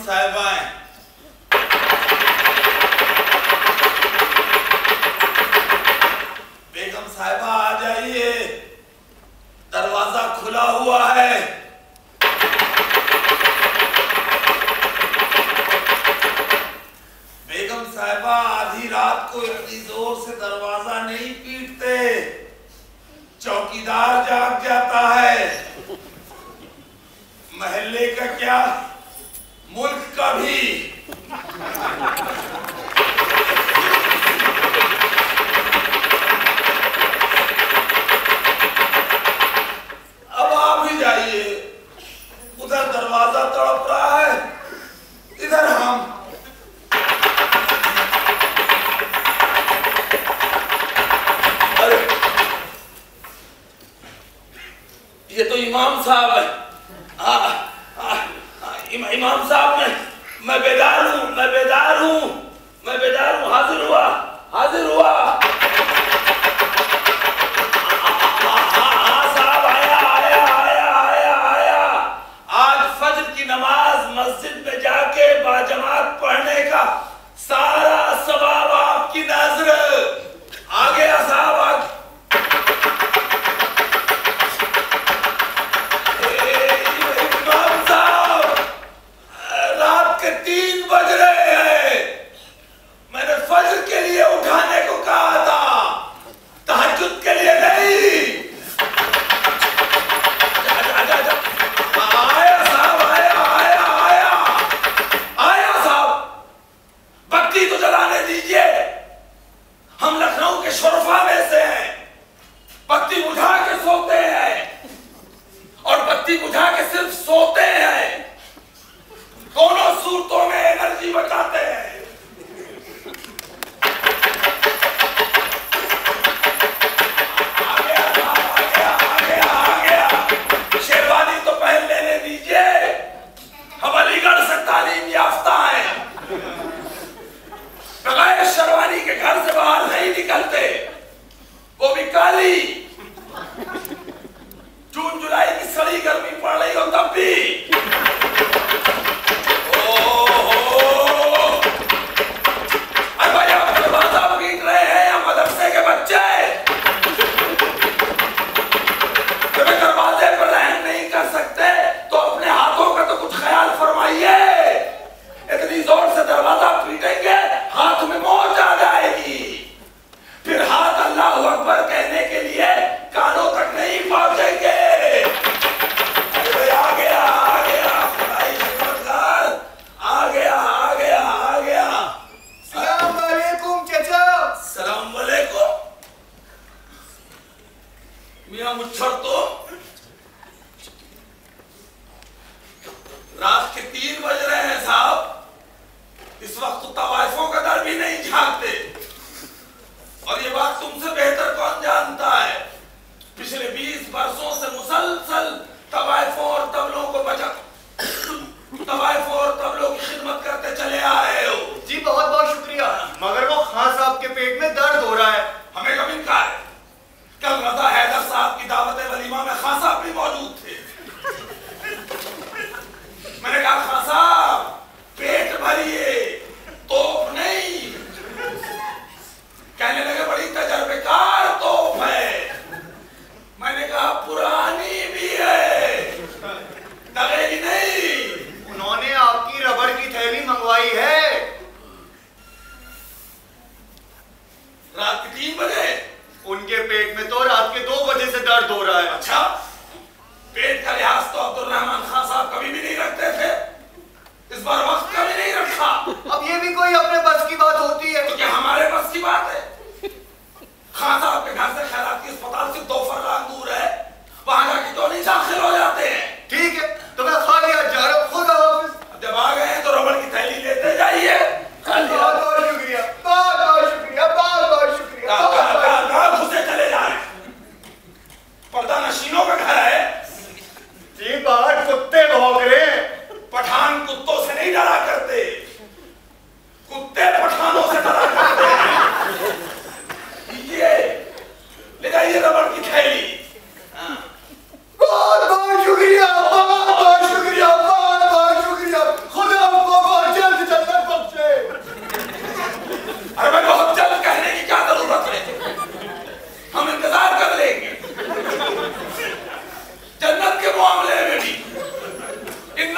साहिबा हैं। बेगम साहिबा आ जाइए, दरवाजा खुला हुआ है। बेगम साहिबा आधी रात को इतनी जोर से दरवाजा नहीं पीटते, चौकीदार जाग जाता है। महल्ले का क्या, मुल्क का भी। अब आप ही जाइए, उधर दरवाजा तड़प रहा है, इधर हम। अरे ये तो इमाम साहब है। इमाम साहब, मैं बेदार हूँ, मैं बेदार हूँ, मैं बेदार हूँ। हाजिर हुआ, हाजिर हुआ। हाँ साहब, आया आया आया आया आया। आज फज्र की नमाज मस्जिद में जाके बाजमात पढ़ने का सारा सवाब आपकी नजर आ गया साहब। रात के 3 बज रहे हैं, मैंने फज्र के लिए उठाने को कहा था, तहज्जुद के लिए नहीं। आया साहब, आया आया आया आया साहब।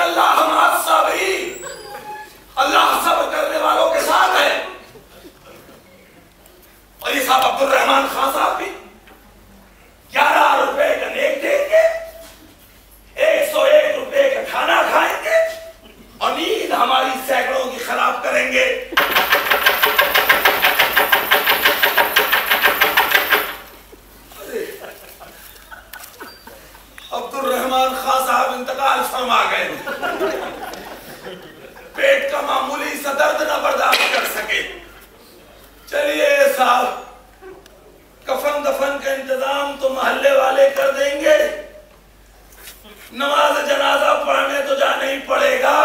अल्लाह हमारा साबरी, अल्लाह सब्र करने वालों के साथ है। और ये साहब अब्दुल रहमान खान साहब भी 11 रुपए का नेक देंगे, 101 रुपए का खाना खाएंगे और नींद हमारी सैकड़ों की खराब करेंगे। अब्दुल रहमान खान साहब इंतकाल फरमा गए, पेट का मामूली सा दर्द न बर्दाश्त कर सके। चलिए साहब, कफन दफन का इंतजाम तो मोहल्ले वाले कर देंगे, नमाज जनाजा पढ़ने तो जाना ही पड़ेगा।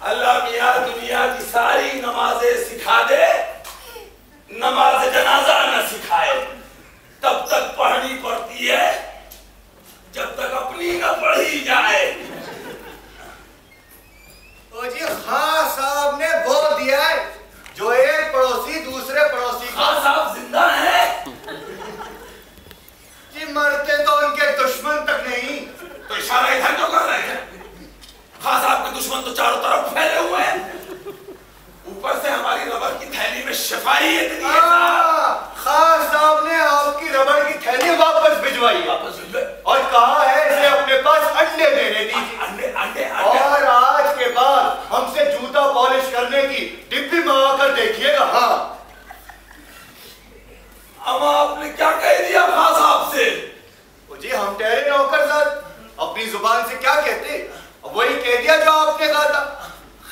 अल्लाह मियां दुनिया की सारी नमाजें सिखा दे, नमाज जनाजा न सिखाए। तब तक पढ़नी पड़ती है जब तक अपनी न पढ़ी जाए। तो जी खां साहब ने वो दिया है जो एक पड़ोसी दूसरे पड़ोसी को। खां साहब जिंदा है जी, मरते तो उनके दुश्मन तक नहीं। तो इशारा इधर क्यों कर रहे हैं? खां साहब के दुश्मन तो चारों तरफ फैले हुए हैं, ऊपर से हमारी रबर की थैली में शफाई इतनी है। खां साहब ने आपकी रबड़ की थैली वापस भिजवाई और कहा है इसे अपने पास अंडे देने दीजिए। अंडे अंडे और आज के बाद हमसे जूता पॉलिश करने की डिब्बी मंगा कर देखिएगा। हाँ, अब आपने क्या कह दिया खां साहब से? जी हम ठहरे नौकरजाद, अपनी जुबान से क्या कहते वही कह दिया जो आपने कहा था।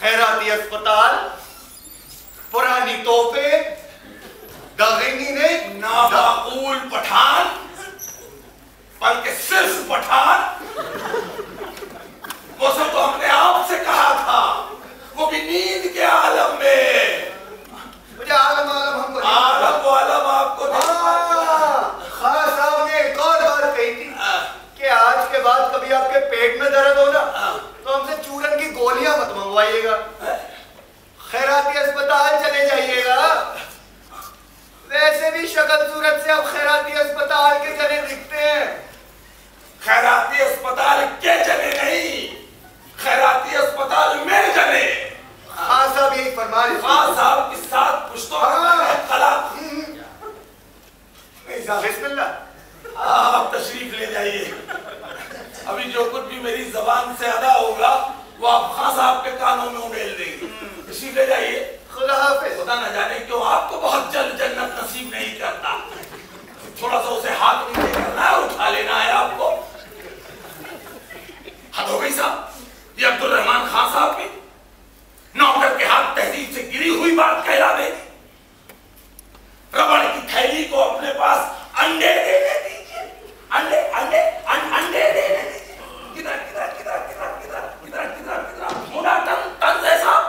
खैराती अस्पताल, पुरानी तोपे, दागिनी ने नामाकूल पठान, बल्कि सिर्फ पठान। वो सब तो हमने आपसे कहा था, वो भी नींद के आलम में। मुझे आलम आलम हमको आलम आलम आपको खां साहब ने एक और बात कही थी कि आज के बाद कभी आपके पेट में दर्द हो ना तो हमसे चूरन की गोलियां मत मंगवाइएगा, खैराती अस्पताल चले जाइएगा। वैसे भी शक्ल सूरत से अब खैराती अस्पताल के जने दिखते हैं। खैराती अस्पताल के जने नहीं, खैराती अस्पताल में जने। खां साहब यही फरमा रहे। खां साहब की 7 पुश्तों में कला। बिस्मिल्लाह, आप तशरीफ ले जाइए। अभी जो कुछ भी मेरी जबान से अदा होगा वो आप खां साहब के कानों में उड़ेल देंगे। तशरीफ ले जाइए। खुदा हाफिज। खुदा न जाने क्यों आपको बहुत जल्द जन्नत नसीब नहीं करता। थोड़ा सा उसे हाथ नीचे करना है, उठा लेना है आपको। हद हो गई साहब, ये अब्दुल रहमान खान साहब की नौकर के हाथ तहजीब से गिरी हुई बात कहलावे। रबड़ की थैली को अपने पास अंडे देने दीजिए, अंडे अंडे अंडे देने दीजिए। किधर किधर किधर किधर किधर किधर किधर किधर मुना तंज है साहब,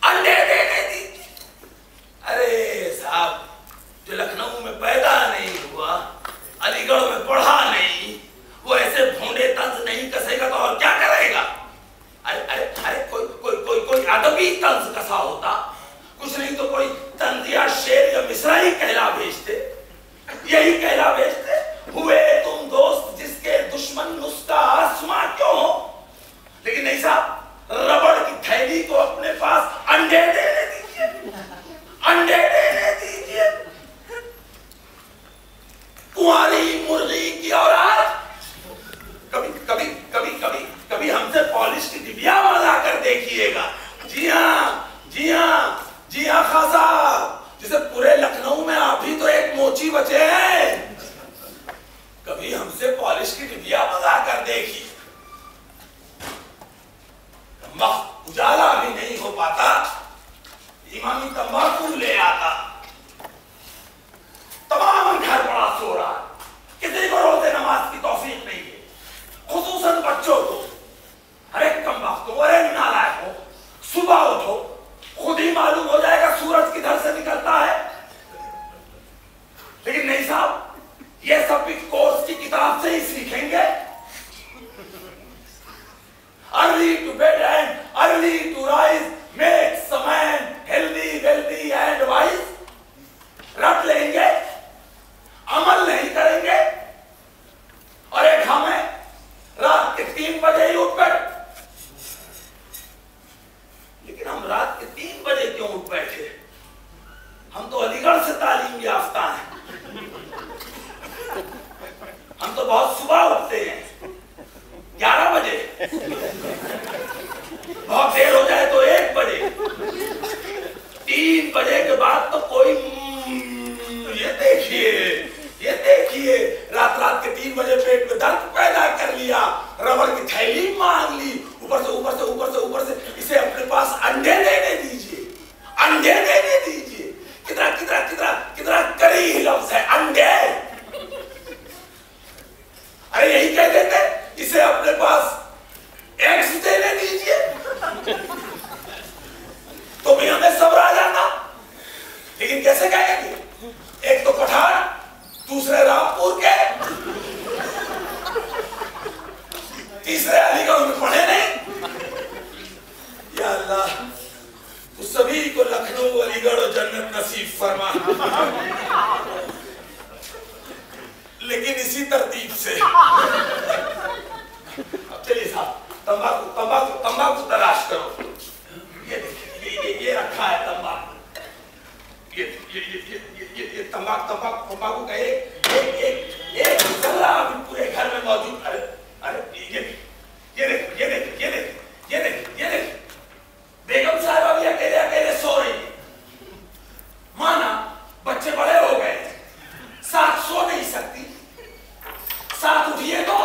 अंडे देने दीजिए। अरे साहब, जो लखनऊ में पैदा नहीं हुआ, अलीगढ़ में पढ़ा नहीं, वो ऐसे भूंडे तंज नहीं कसेगा तो और क्या करेगा? अरे अरे अरे कोई कोई कोई कोई अदबी तंज कसा होता, कुछ नहीं तो कोई तंजिया शेर या मिसरा ही कहला भेजते। यही कहला भेजते, हुए तुम दोस्त जिसके दुश्मन उसका आसमां क्यों हो। लेकिन नहीं साहब, रबड़ की थैली को अपने पास अंडे देने दीजिए, अंडे देने दीजिए। कुंवारी मुर्गी की औलाद कभी कभी कभी कभी कभी हमसे पॉलिश की डिबिया मंगा कर देखिएगा। जी हाँ जी हाँ जी हाँ खां साहब, जिसे पूरे लखनऊ में आप ही तो एक मोची बचे हैं। कभी हमसे पॉलिश की डिबिया मंगा कर देखिए। उजाला भी नहीं हो पाता, इमामी तंबाकू ले आता, तमाम घर बड़ा सो रहा, किसी को रोजे नमाज की तौफीक नहीं है, खुसूसन बच्चों को। अरे कम वक्त हो, अरे नालायक हो, सुबह उठो, खुद ही मालूम हो जाएगा सूरज किधर से निकलता है। लेकिन नहीं साहब, ये सब भी कोर्स की किताब से ही सीखेंगे। Early to bed and early to rise makes a man healthy wealthy and wise. 3 बजे ही उठ बैठ। लेकिन हम रात के 3 बजे क्यों उठ बैठे? हम तो अलीगढ़ से तालीम याफ्ता हैं। हम तो बहुत सुबह उठते हैं, 11 बजे, बहुत देर हो जाए तो 1 बजे। 3 बजे के बाद तो कोई ये देखिए रात के 3 बजे पेट में दर्द पैदा कर लिया, रबड़ की थैली मांग ली, ऊपर से इसे अपने पास अंडे देने दीजिए, अंडे देने दीजिए। कितना करीब लफ्ज है अंडे। अरे यही कह देते इसे अपने पास एग्स देने दीजिए तो भी हमें सब्र आ जाना। लेकिन कैसे कहेंगे? एक तो पठान, दूसरे रामपुर के, तीसरे अलीगढ़ में पढ़े नहीं। या अल्लाह तो सभी को लखनऊ, अलीगढ़ और जन्नत नसीब फरमा। लेकिन इसी तरतीब से अब चलिए साहब, तंबाकू तलाश करो। ये देखिए, ये रखा है तंबाकू। ये तंबाकू का एक जल्ला अभी पूरे घर में मौजूद। अरे ये देख बेगम साहिबा भी अकेले सो रही है। माना बच्चे बड़े हो गए, साथ सो नहीं सकती, साथ उठिए तो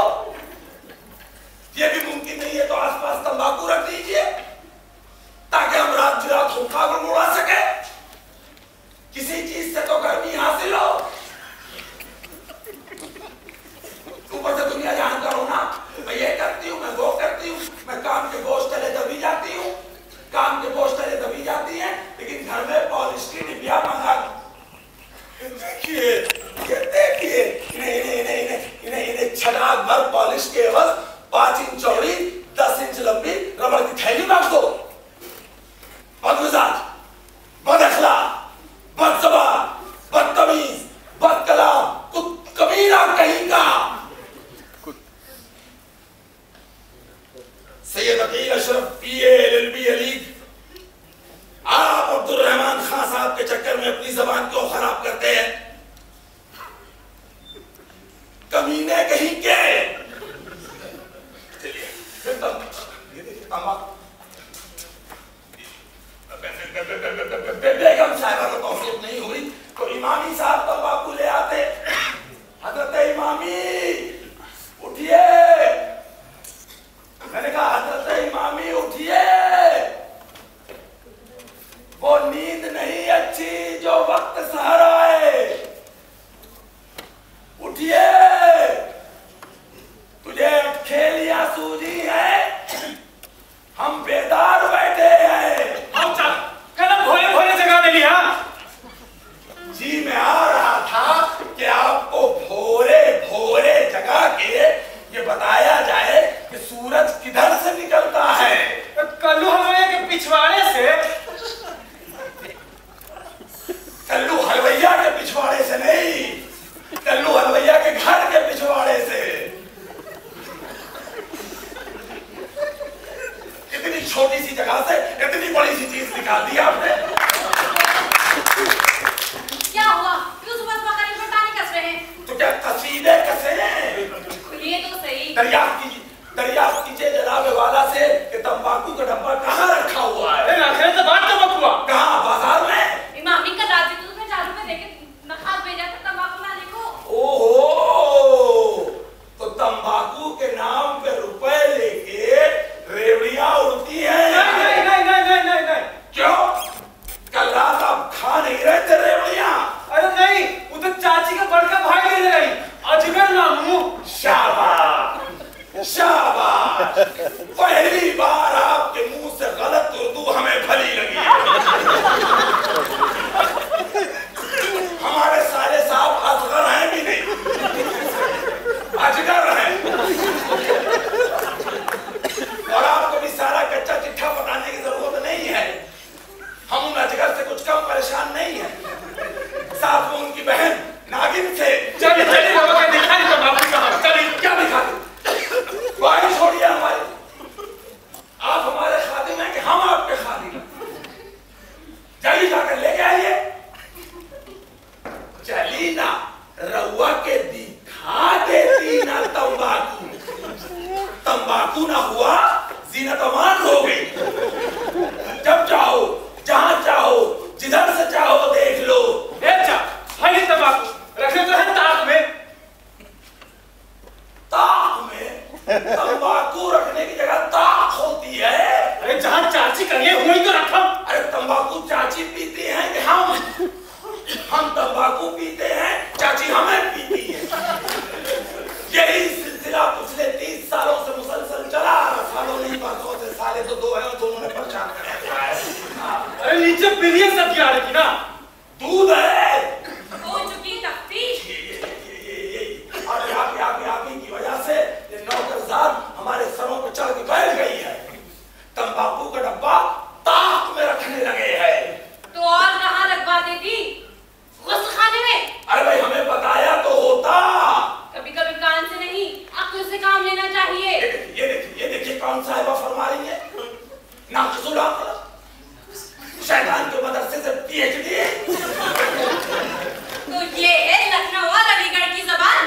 ये भी मुमकिन नहीं है। तो आसपास तंबाकू रख दीजिए ताकि हम रात हुक्का को उड़ा सके। किसी चीज से तो गर्मी हासिल हो, ऊपर से दुनिया जानकर हो ना, मैं ये करती हूँ, मैं वो करती हूँ, मैं काम के बोझ तले दबी जाती हूँ, काम के बोझ तले दबी जाती है, लेकिन घर में पॉलिश की डिबिया मंगा। देखिए इन्हें छनाक भर पॉलिश के एवज 5 इंच चौड़ी 10 इंच लंबी रबड़ की थैली मांग दो। बदमिजाज, बदअखलाक, बदज़बान, बदतमीज, बदकलाम, कमीना कहीं का। सैयद अकील अशरफ PA LLB अलीग, आप अब्दुल रहमान खान साहब के चक्कर में अपनी जबान क्यों खराब करते हैं? कमीने कहीं के। चलिए बेगम साहिबा को तौफीक नहीं हुई तो इमामी साहब तंबाकू ले आते। हजरत इमामी उठिए, मैंने कहा हजरत इमामी उठिए, वो नींद नहीं अच्छी जो वक्त सहारा है। उठिए, तुझे खेलियां सूझी है, हम बेदार बैठे हैं। भोले भोले जगा दे लिया। जी मैं आ रहा था कि आपको भोरे भोरे जगा के ये बताया जाए कि सूरज किधर से निकलता है। कल्लू हलवैया के पिछवाड़े से। कल्लू हलवैया के पिछवाड़े से नहीं, कल्लू हलवैया के घर के पिछवाड़े से। इतनी छोटी सी जगह से इतनी बड़ी सी चीज निकाल दी आपने। क्या हुआ? क्यों सुबह सुबह करीब में पानी कस रहे हैं? तो क्या कसीदे कसे हैं? खुलिए तो सही। दरियाफ्त कीजिए जनाब वाला से कि तंबाकू का डब्बा कहाँ रखा हुआ है। आखिर तो बात तो बकवा। कहाँ? बाजार में। इमामी का रात तो तुम्हें 4 रुपए देके नखास भेजा था तंबाकू लाने को। ओहो, तो तंबाकू के नाम पे रुपए लेके रेवड़ियां उड़ती हैं। नहीं। क्यों? कल रात आप खा नहीं रहे थे रेवड़ियां? अरे नहीं, वो तो चाची का बड़का भाई ले रही, अजगर मामू। शाबाश शाबाश। हुआ जीनत अमान हो गई। जब चाहो जहां चाहो जिधर से चाहो देख लो। भाई तंबाकू रखे तो है ताक में। ताक में तंबाकू रखने की जगह ताक होती है। अरे जहां चाची करिए वहीं तो रखा। अरे तंबाकू चाची पीती हैं कि हम तंबाकू पीते हैं, चाची हमें पीती है। यही सिलसिला पिछले 30 सालों से मुसलसल चला। सालों नहीं 500 से साले तो 2 हैं और दोनों ने परेशान कर रखा है। अरे नीचे बिलियन सब्जी आ रही थी ना। दूध है हो चुकी तफ्तीश। और आप ही की वजह से ये नौकरजात हमारे सरों पर चढ़ के बैठ गई है। तंबाकू का डब्बा ताक में रखने लगे हैं। तो और कहाँ रखवा देती? गुस्लखाने में। अरे भाई हमें बताया तो होता। कभी कभी कान से नहीं अक्ल से काम लेना चाहिए। ये देखिए कौन साहिबा फरमा रही है। नाक़िसुल अक़ल, शैतान के मदरसे से PhD। तो ये है लखनऊ और अलीगढ़ की जबान।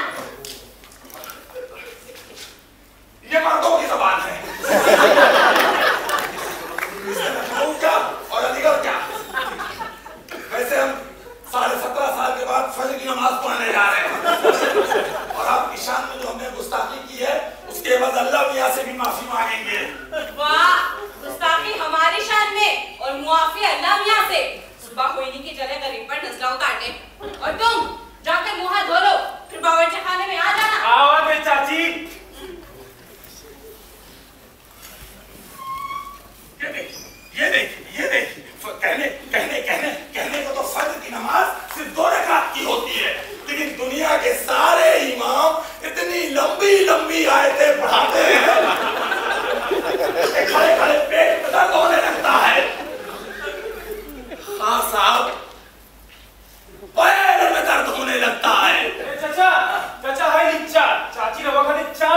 ये मर्दों की जबान है। लखनऊ क्या और अलीगढ़ क्या। वैसे हम 17.5 साल के बाद फजर की नमाज पढ़ने जा रहे हैं और आपकी शान में जो हमने गुस्ताखी की है उसके बाद अल्लाह मियां से भी माफी मांगेंगे। वाह, गुस्ताखी हमारी शान में और मुआफी अल्लाह मियां से। सुबह कोयनी की चले गरीब पर नजला उतारने और तुम जाकर मुंह हाथ धो लो, फिर बावर्ची खाने में आ जाना। आओ मेरी चाची। ये देखिए कहने को तो फजर की नमाज सिर्फ 2 रकात की होती है, लेकिन दुनिया के सारे इमाम इतनी लंबी आयतें पढ़ाते हैं खड़े पेट में दर्द होने लगता है। हाँ साहब, पैर में दर्द होने लगता है। चाचा है नीचा चाची रवा खाने चा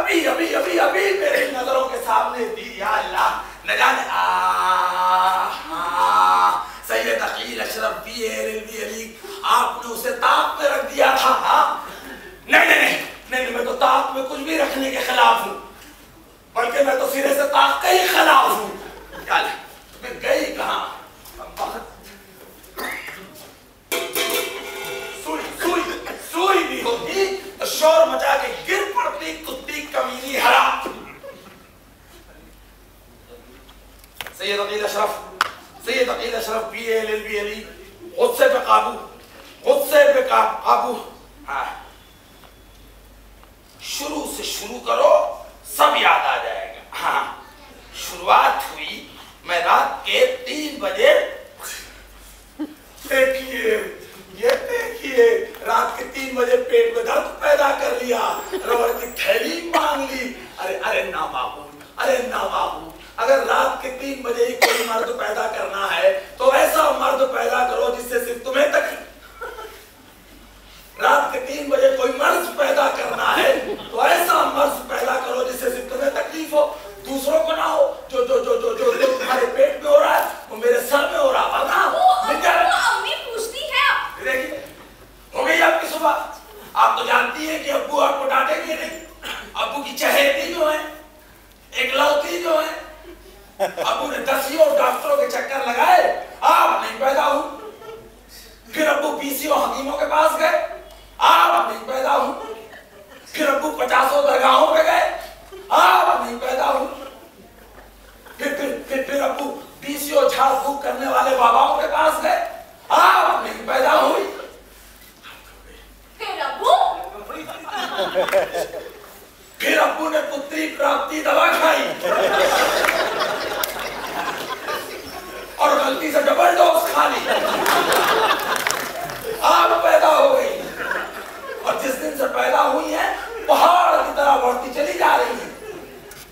अभी अभी अभी अभी मेरे नजरों के सामने थी। या अल्लाह, न जाने सैयद अकील अशरफ BA अली, आपने उसे ताक में रख दिया था। नहीं नहीं नहीं नहीं, मैं तो ताक में कुछ भी रखने के खिलाफ हूँ, बल्कि मैं तो सिरे से ताक के ही खिलाफ हूँ। तुम्हें गई कहाँ? सुई भी होती तो शोर मचा के गिर पड़ती कुत्ती कमीनी हराम। सैयद अकील अशरफ BA अली, गुस्से पे काबू। हाँ, शुरू से शुरू करो, सब याद आ जाएगा। हाँ, शुरुआत हुई मैं रात के 3 बजे। देखिए रात के 3 बजे पेट में दर्द पैदा कर लिया, रबड़ की थैली मांग ली। अरे ना बाबू, अगर रात के 3 बजे ही कोई मर्द पैदा करना है तो ऐसा मर्द पैदा करो जिससे सिर्फ तुम्हें तकलीफ। रात के 3 बजे कोई मर्द पैदा करना है तो ऐसा मर्द पैदा करो जिससे सिर्फ तुम्हें तकलीफ हो, दूसरों को ना हो। जो तुम्हारे पेट में हो रहा है वो मेरे सर में हो रहा है ना। अम्मी पूछती है। देखिए, हो गई आपकी सुबह। आप तो जानती हैं कि अब्बू आपको डांटेंगे नहीं। अब्बू की चहेती जो है, एकलौती जो है, अब्बू ने 10 डॉक्टरों के चक्कर लगाए, आप नहीं पैदा हुई। फिर अब्बू 20 हकीमों के पास गए, आप नहीं पैदा हुई। फिर अब्बू 50 दरगाहों पे गए, आप नहीं पैदा हुई। फिर अब्बू 20 झाड़ फूक करने वाले बाबाओं के पास गए, आप नहीं पैदा हुई। फिर अब्बू ने पुत्री प्राप्ति दवा खाई और गलती से डबल डोज खा ली, आप पैदा हो गई। और जिस दिन से पैदा हुई है पहाड़ की तरह बढ़ती चली जा रही है,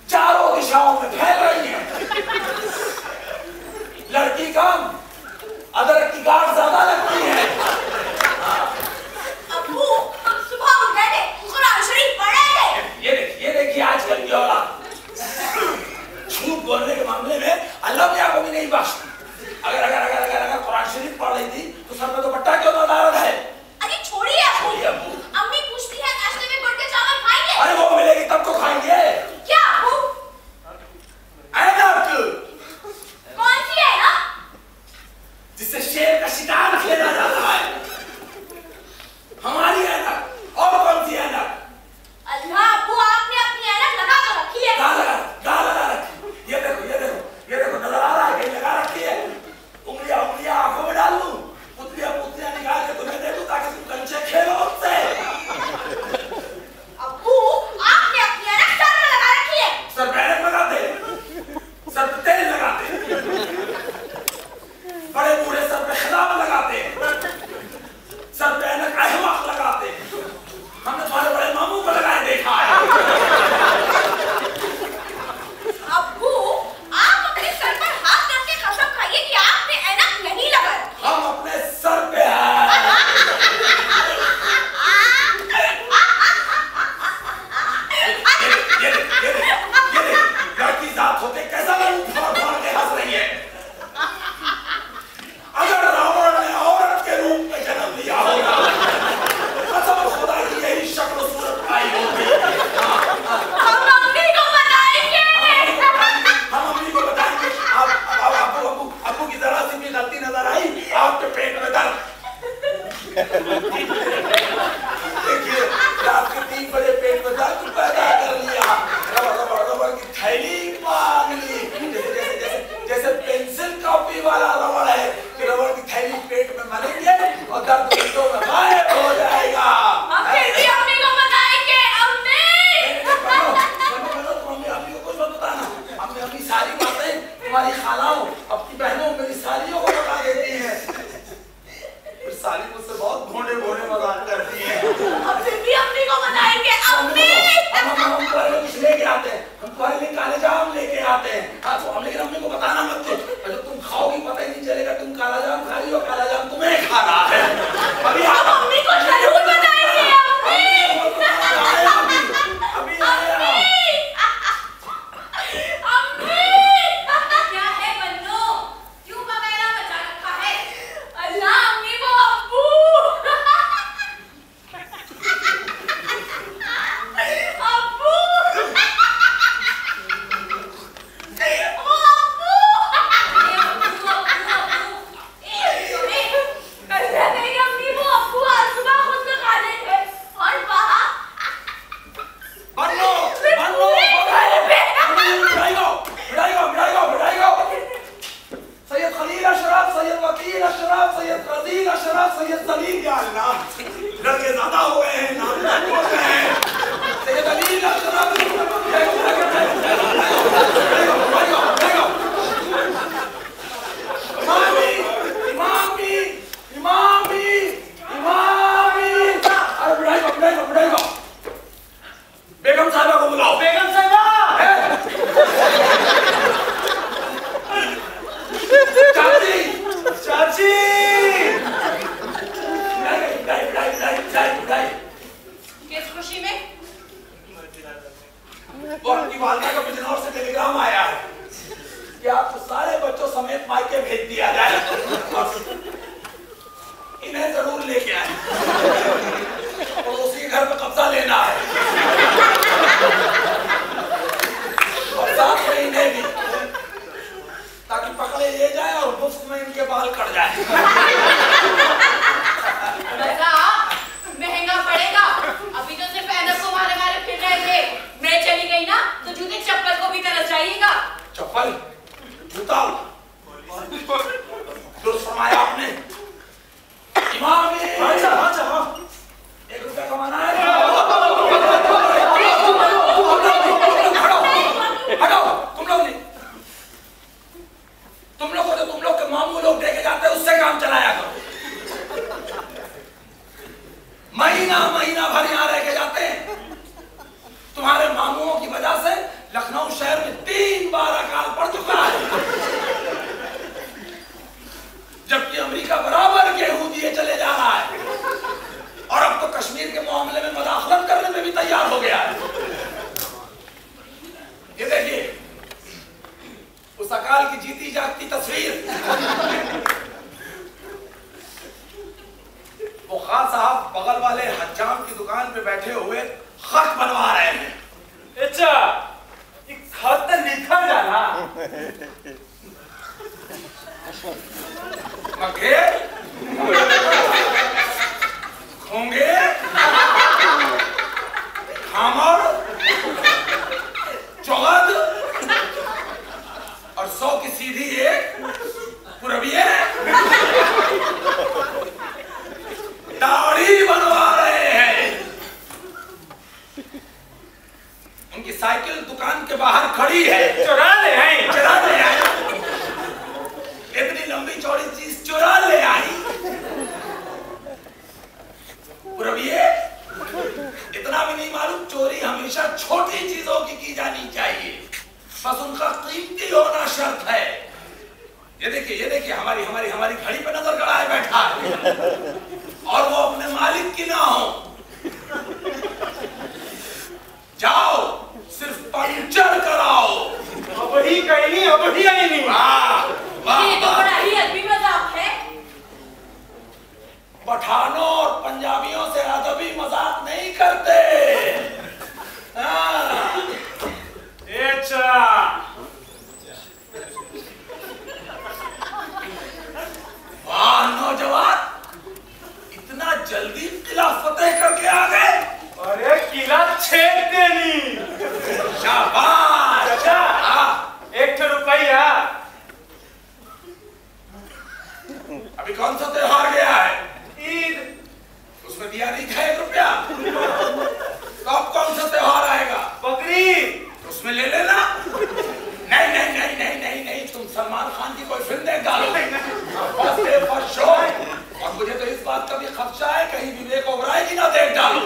चारों दिशाओं में फैल रही है। लड़की कम, अदरक की गांठ ज्यादा लगती है। अब्बू, हम सुबह उठ गए थे, कुरान शरीफ पढ़े थे। ये देखिए आजकल की औलाद झूठ बोलने के मामले में अल्लाह मियां को भी नहीं बख्शती। अगर कुरान शरीफ पढ़ रही थी तो सर पे दुपट्टा क्यों ना डाला है? अरे छोड़िए अब्बू। अम्मी पूछती है नाश्ते में गुड़ के चावल खाएंगे? अरे वो मिलेगी तब तो खाएंगे। क्या अब्बू? ऐनक। कौन सी ऐनक? जिससे शेर का शिकार खेला जाता है, हमारी ऐनक। और कौन सी ऐनक? अल्लाह अब्बू, आपने अपनी ऐनक लगा कर रखी है। कहाँ लगा रखी? ये देखो नजर आ रहा है कहीं लगा रखी है। उंगलियां आंखों में डाल लूं, पुतलियां निकाल के तुम्हें दे दूं ताकि तुम कंचे खेलो उससे। अब्बू, आपने अपनी ऐनक सर में लगा बेगम साहबा को बुलाओ। बेगम साहबा। चाची चाची। किस खुशी में? और आपकी वालदा का बिजनौर से टेलीग्राम आया है कि आपको सारे बच्चों समेत मायके भेज दिया जाए। इन्हें जरूर लेके आए और उसी घर पे कब्जा लेना है और साथ में इन्हें भी, ताकि पकड़े ले जाए और मुफ्त में इनके बाल कट जाए। महंगा पड़ेगा। अभी तो सिर्फ ऐनक को मारे मारे फिर रहे थे। मैं चली गई ना तो जूते चप्पल को भी तरस जाइएगा। चप्पल जूता दुरुस्त फरमाया आपने। इमाम हाँ। 1 रुपया कमाना है। हटाओ तुम लोग को तो तुम लोग के मामू लोग देके जाते हैं, उससे काम चलाया करो। महीना भर यहाँ रह के जाते हैं। तुम्हारे मामुओं की वजह से लखनऊ शहर में 3 बार अकाल पड़ चुका है, जबकि अमेरिका बराबर गेहूं दिए चले जा रहा है और अब तो कश्मीर के मामले में मदाखलत करने में भी तैयार हो गया है। ये देखिए उस अकाल की जीती जागती तस्वीर। वो खान साहब बगल वाले हज्जाम की दुकान पे बैठे हुए खत बनवा रहे हैं। अच्छा, ये खत लिखा जाना। मगे, खोंगे, खामर, चौगद और 100 की सीधी एक पुरबिये दाढ़ी बनवा रहे हैं। उनकी साइकिल दुकान के बाहर खड़ी है। चुरा ले आई। इतनी लंबी चौड़ी चीज चुरा ले आई। पुरबिये इतना भी नहीं मालूम, चोरी हमेशा छोटी चीजों की जानी चाहिए, बस उनका कीमती होना शर्त है। ये देखिए हमारी घड़ी पे नजर गड़ाए बैठा है और वो अपने मालिक की ना हो। जाओ सिर्फ पंचर कराओ। अब ही आई नहीं। ये तो बड़ा ही अदबी मजाक है। पठानों और पंजाबियों से अदबी मजाक नहीं करते। वाह नौजवान, इतना जल्दी किला फतेह करके आ गए। अरे किला छेद देनी। शाबाश। अच्छा, 1 रुपया। अभी कौन सा त्योहार गया है? ईद। उसमें दिया नहीं था 1 रुपया। तो अब कौन सा त्योहार आएगा? बकरीद। उसमें ले लेना। नहीं, तुम सलमान खान की कोई फिल्म देख डालो। First show. और मुझे तो इस बात का भी खदशा है कहीं विवेक ओबराय की ना देख डालो।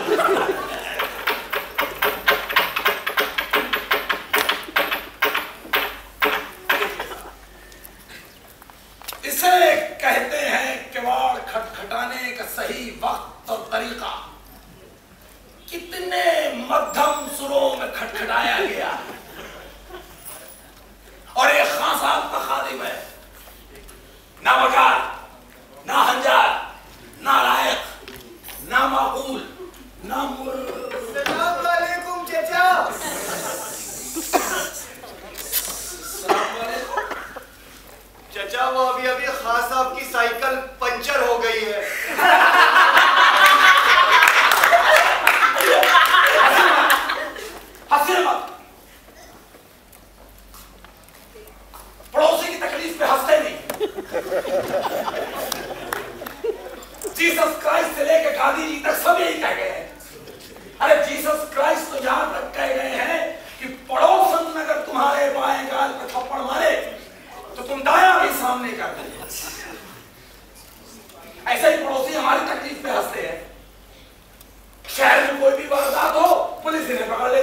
इसे कहते हैं किवाड़ खटखटाने का सही वक्त और तरीका। कितने मध्यम सुरों में खटखटाया गया और एक खान साहब का खादिम है, ना वकार, ना हंजार, ना लायक, ना माकूल, ना सलाम वालेकुम चाचा। चाचा वो अभी खान साहब की साइकिल पंचर हो गई है। हंसी मत।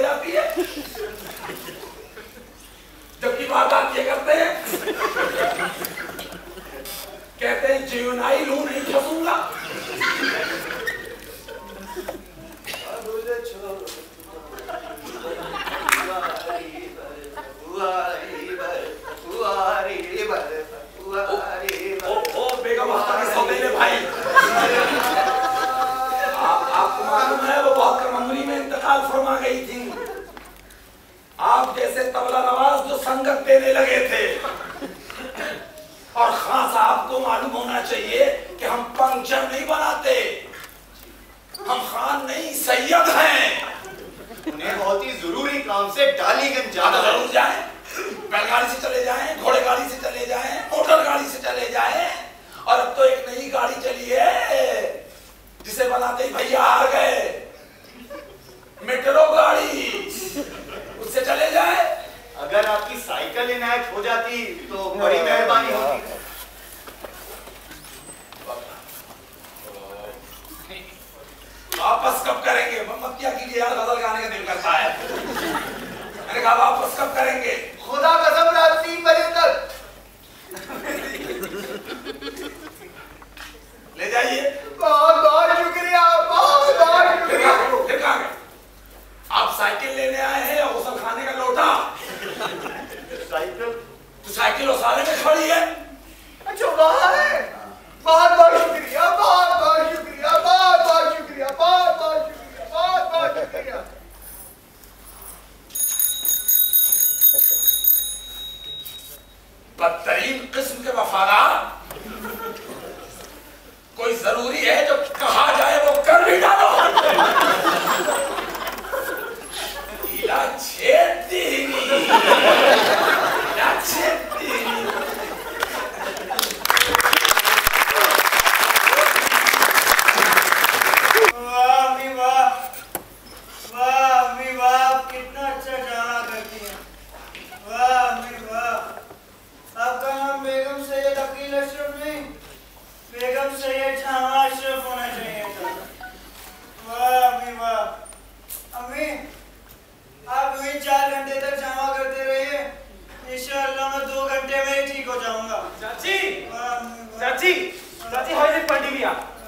जाती है, जबकि वारदात ये करते हैं, कहते हैं जुवेनाइल हूं, नहीं फंसूंगा। ओ बेगम के सौतेले भाई, आपको मालूम है वो बहुत कम उम्र में इंतकाल फरमा गई थी। आप जैसे तबला नवाज जो संगत देने लगे थे, और खान साहब को मालूम होना चाहिए कि हम पंक्चर नहीं बनाते, हम खान नहीं सैयद हैं। उन्हें बहुत ही जरूरी काम से डालीगंज जाना है। जरूर जाएं, बैलगाड़ी से चले जाएं, घोड़े गाड़ी से चले जाएं, मोटर गाड़ी से चले जाएं, और अब तो एक नई गाड़ी चली है जिसे बनाते ही भैया आ गए, मेट्रो गाड़ी, उससे चले जाएं। अगर आपकी साइकिल इनायत हो जाती तो बड़ी मेहरबानी होती। वापस कब करेंगे? मत क्या कीजिए यार, गजल गाने का दिल करता है। मैंने कहा वापस कब करेंगे? खुदा कसम रात 3 बजे तक। ले जाइए। बहुत बहुत शुक्रिया, बहुत बहुत शुक्रिया। फिर कहाँ गए? आप साइकिल लेने आए हैं या गुसल खाने का लोटा? साइकिल तो साइकिल और सारे में खड़ी है। अच्छा वहाँ है। बहुत बहुत शुक्रिया, बहुत बहुत शुक्रिया, बहुत बहुत शुक्रिया, बहुत बहुत शुक्रिया, बहुत बहुत शुक्रिया। बदतरीन किस्म के वफादार, कोई जरूरी है जो कहा जाए वो कर भी डालो। इला छेदी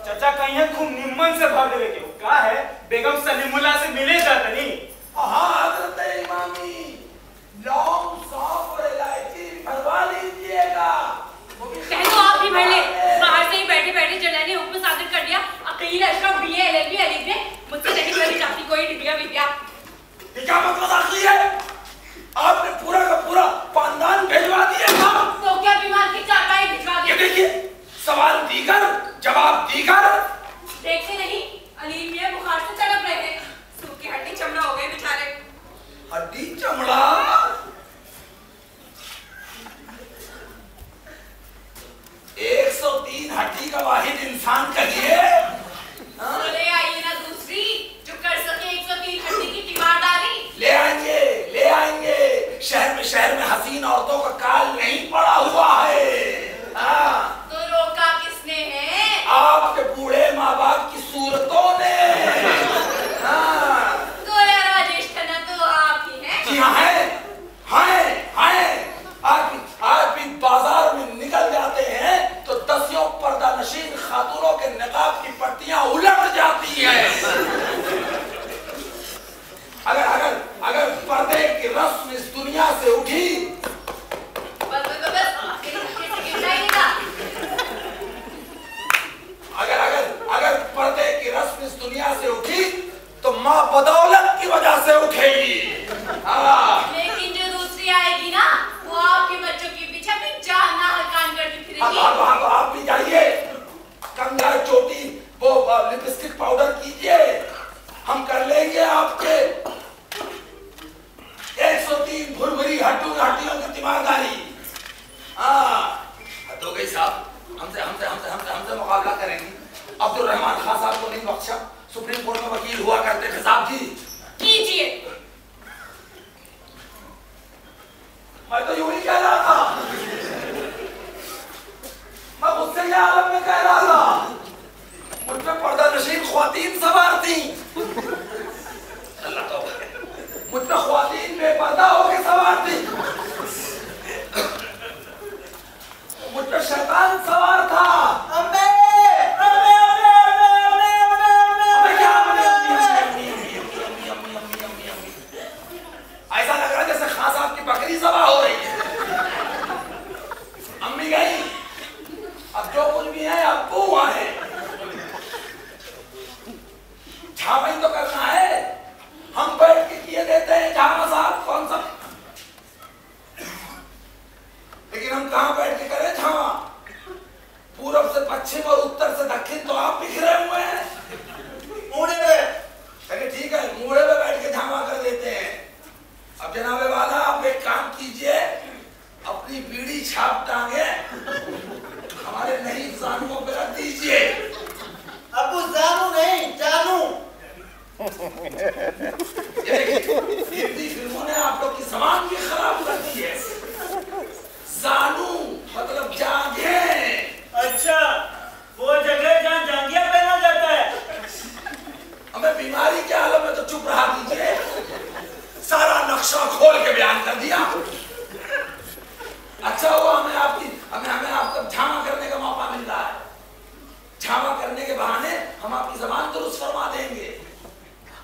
चाचा कहीं है खूब निम्मन से भाग देवे के का है बेगम सलीमुल्लाह से मिले जाता नहीं। हाँ हजरत इमामी, लौंग सौंफ और इलायची भरवा लीजिएगा। कह दो आप भी भर ले, बाहर से ही बैठे बैठे जनरल ने हुक्म सादिर कर दिया। अकील अशरफ बीए एलएलबी अलीफ ने मुझसे नहीं करी जाती कोई डिग्रियां विद्या। ये क्या मतलब आखिरी है? आपने पूरा का पूरा पानदान भिजवा दिया था। तो क्या बीमार की चारपाई भिजवा दी? ये देखिए, सवाल दीगर जवाब दीगर। देखते नहीं अलीम मियां बुखार से तड़प रहे हैं, सूखी हड्डी चमड़ा हो गए बेचारे। हड्डी चमड़ा? 103 हड्डी का वाहिद इंसान कहिए। तो ले आइए ना दूसरी जो कर सके 103 हड्डी की तीमारदारी। ले आएंगे, ले आएंगे। शहर में हसीन औरतों का काल नहीं पड़ा हुआ है। तो रोका किसने है? आपके बूढ़े माँ बाप की सूरतों ने। तो यार राजेश खन्ना तो आप ही हैं। जी हाँ है। आप भी बाजार में निकल जाते हैं तो दसियों पर्दा नशीन खातूनों के निकाब की पट्टियां उलट जाती हैं। अगर पर्दे की रस्म इस दुनिया से उठी, बस अगर पर्दे की रस्म इस दुनिया से उठी तो माँ बदौलत की वजह से उठेगी। लेकिन जो दूसरी आएगी ना, वो आपके बच्चों के पीछे अपनी जान ना हलकान करती फिरेगी। आप भी जाइए, कंघा चोटी वो लिपस्टिक पाउडर कीजिए, हम कर लेंगे आपके 103 भुरभुरी हड्डू मुझ पर ख्वातीन बेपर्दा होके सवार थी, मुझ पर शैतान सवार था। अम्मे ऐसा लग रहा है जैसे खान साहब की बकरी ज़बह हो रही है। अम्मी गई, अब जो कुछ भी है अब्बू वहां है। छावई तो करना है, हम बैठ के किए देते हैं झामा साहब कौन सा, लेकिन हम कहां बैठ के करें झामा? पूरब से पश्चिम और उत्तर से दक्षिण तो आप बिखरे हुए हैं। मूड़े पे, चलिए ठीक है, मूड़े पे बैठ के झामा कर देते हैं। अब जनाबे वाला आप एक काम कीजिए, अपनी बीड़ी छाप टांगे हमारे नहीं जानों पे रख दीजिए। अब्बू जानू नहीं जानू। हिंदी फिल्मों ने आप लोग की जबान भी खराब कर दी है। जानू मतलब जागे। अच्छा, वो जगह जहाँ जांघिया पहना जाता है। हमें बीमारी के आलम में तो चुप रहा दीजिए, सारा नक्शा खोल के बयान कर दिया। अच्छा हुआ हमें आपका झामा करने का मौका मिल रहा है। झामा करने के बहाने हम आपकी जबान दुरुस्त फरमा देंगे,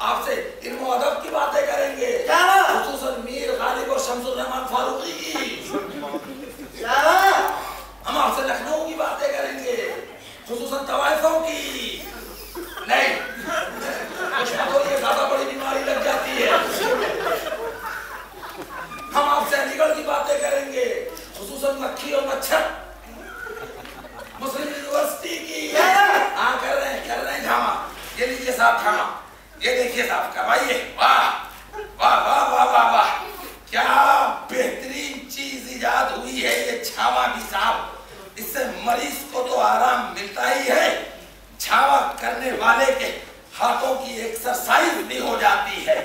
आपसे इल्म और अदब की बातें करेंगे, खुसूसन मीर गालिब और शमसुर रहमान फारूकी की। हम आपसे लखनऊ की बातें करेंगे, खुसूसन तवाइफों की। नहीं, तो ये ज्यादा बड़ी बीमारी लग जाती है। हम आपसे अलीगढ़ की बातें करेंगे, खुसूसन मक्खी और मच्छर, मुस्लिम यूनिवर्सिटी की। हाँ कर रहे हैं झामा। ये लीजिए साहब झामा, ये देखिए साहब करवाइए। वाह वाह वाह वाह वाह वाह, क्या बेहतरीन चीज इजाद हुई है ये छावा भी साहब। इससे मरीज को तो आराम मिलता ही है, छावा करने वाले के हाथों की एक्सरसाइज भी हो जाती है,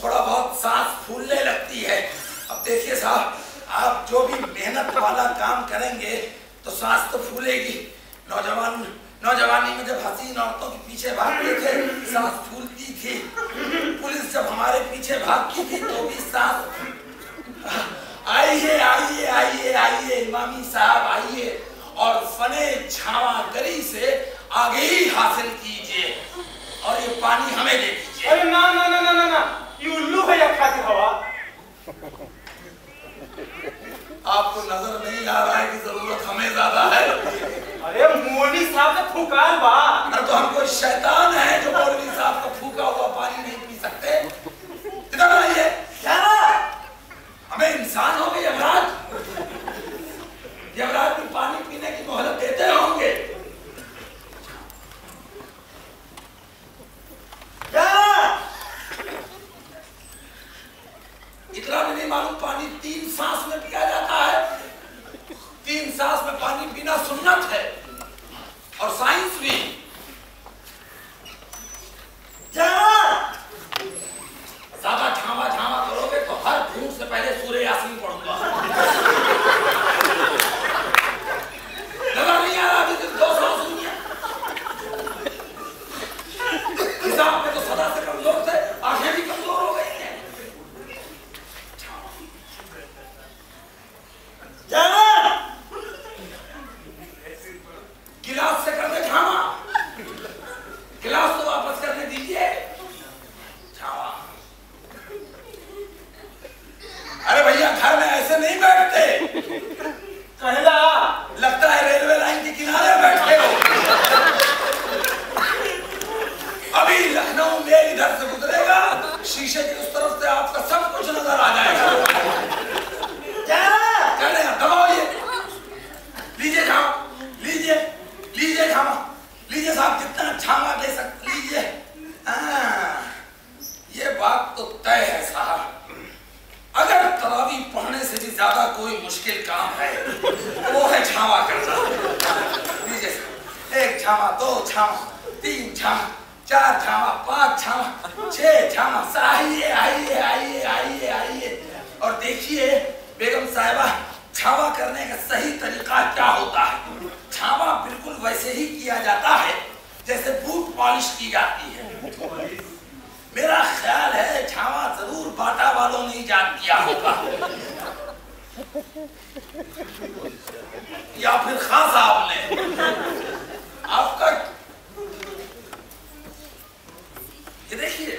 थोड़ा बहुत सांस फूलने लगती है। अब देखिए साहब, आप जो भी मेहनत वाला काम करेंगे तो सांस तो फूलेगी। नौजवानी में जब हसीन औरतों के पीछे भागते थे सांस फूलती थी, पुलिस जब हमारे पीछे भागती थी तो भी सांस। आइए आइए आइए आइए इमामी साहब आइए, और फने छावागरी से आगे ही हासिल कीजिए, और ये पानी हमें दे दीजिए। अरे ना ना ना ना ना ना, ये उल्लू है या खातिर हवा। आपको नजर नहीं आ रहा है कि जरूरत हमें ज्यादा है? अरे मौलवी साहब का फुकार बा। अरे तो हम कोई शैतान है जो मौलवी साहब का फूका हुआ पानी नहीं पी सकते? इधर आइए। क्या हमें इंसान हो गए यमराज? यमराज भी पानी पीने की मोहलत देते होंगे। इतना भी नहीं मालूम पानी 3 सांस में पिया जाता है। 3 सांस में पानी पीना सुन्नत है, और साइंस भी। ज्यादा झामा झामा करोगे तो हर घूंट से पहले सूर्य यासीन पढ़ूंगा। नजर नहीं आ रहा कि 2 सांस हुई है? हिसाब में तो सदा से कमजोर थे, आंखें भी कमजोर हो गई हैं। गिलास से कर दे झामा, गिलास तो वापस करने दीजिए। झामा, अरे भैया घर में ऐसे नहीं बैठते। कहला लगता है रेलवे लाइन के किनारे बैठे हो। अभी लखनऊ मेल इधर से गुजरेगा, शीशे की उस तरफ से आपका सब कुछ नजर आ जाएगा। दबाओ ये, लीजिए झामा, लीजिए झामा, लीजिए साहब, जितना झामा ले सकते लीजिए। ये बात तो तय है साहब, अगर तरावी पढ़ने से भी ज्यादा कोई मुश्किल काम है तो वो है झामा करना। लीजिए, 1 झामा, 2 झामा, 3 झामा, 4 झामा, 5 झामा, 6 झामा। आइए आइए आइए आइए आइए, और देखिए बेगम साहिबा, छावा करने का सही तरीका क्या होता है। छावा बिल्कुल वैसे ही किया जाता है जैसे बूट पॉलिश की जाती है। मेरा ख्याल है छावा जरूर बाटा वालों ने ईजाद किया होगा, या फिर खान साहब ने। आपका ये देखिए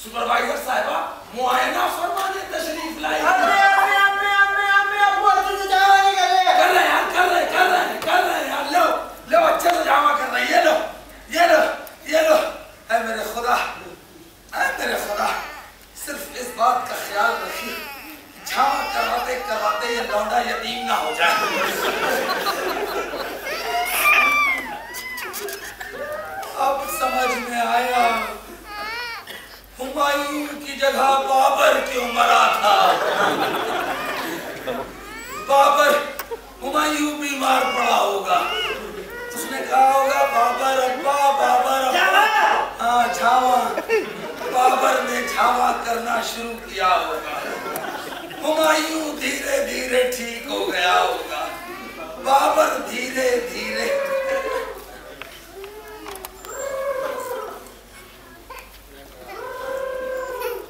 सुपरवाइजर साहिबा मुआयना फरमाने तशरीफ लाई। कर रहे हैं यार, लो अच्छे से जामा कर रहे हैं। ये लो ऐ मेरे खुदा, सिर्फ इस बात का ख्याल रखिए जामा करवाते करवाते ये लौंडा यतीम ना हो जाए। अब समझ में आया हुमायूं की जगह बाबर क्यों मरा था। बाबर हुमायूं बीमार पड़ा होगा, उसने कहा होगा बाबर अब्बा, बाबर अब्बा। हाँ झावा, बाबर ने झावा करना शुरू किया होगा, हुमायूं धीरे धीरे ठीक हो गया होगा, बाबर धीरे धीरे।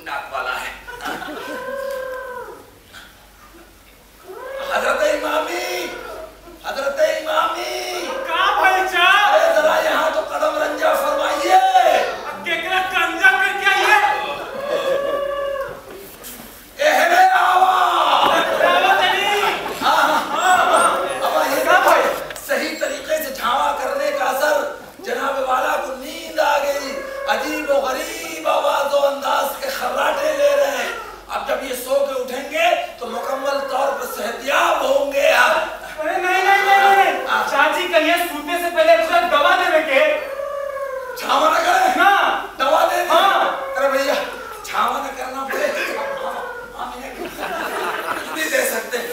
नाक वाला है। हजरत इमामी का भाई चा? अरे जरा यहाँ तो कदम रंजा फरमाइए। केकरा कंजा कर क्या ये? एहले आवाज़। अब ये ना भाई सही तरीके से झावा करने का असर जनाब वाला को नींद आ गई, अजीब और गरीब आवाज़ और अंदाज के खर्राटे ले रहे हैं। अब जब ये सो के उठेंगे तो मुकम्मल तौर पर सेहतियाब होंगे। अरे नहीं चाची, कहिए सूते से पहले थोड़ा दवा देने के। छावा न करें ना दवा दे। हाँ अरे भैया छावा न करना पड़े, कुछ भी दे सकते हैं,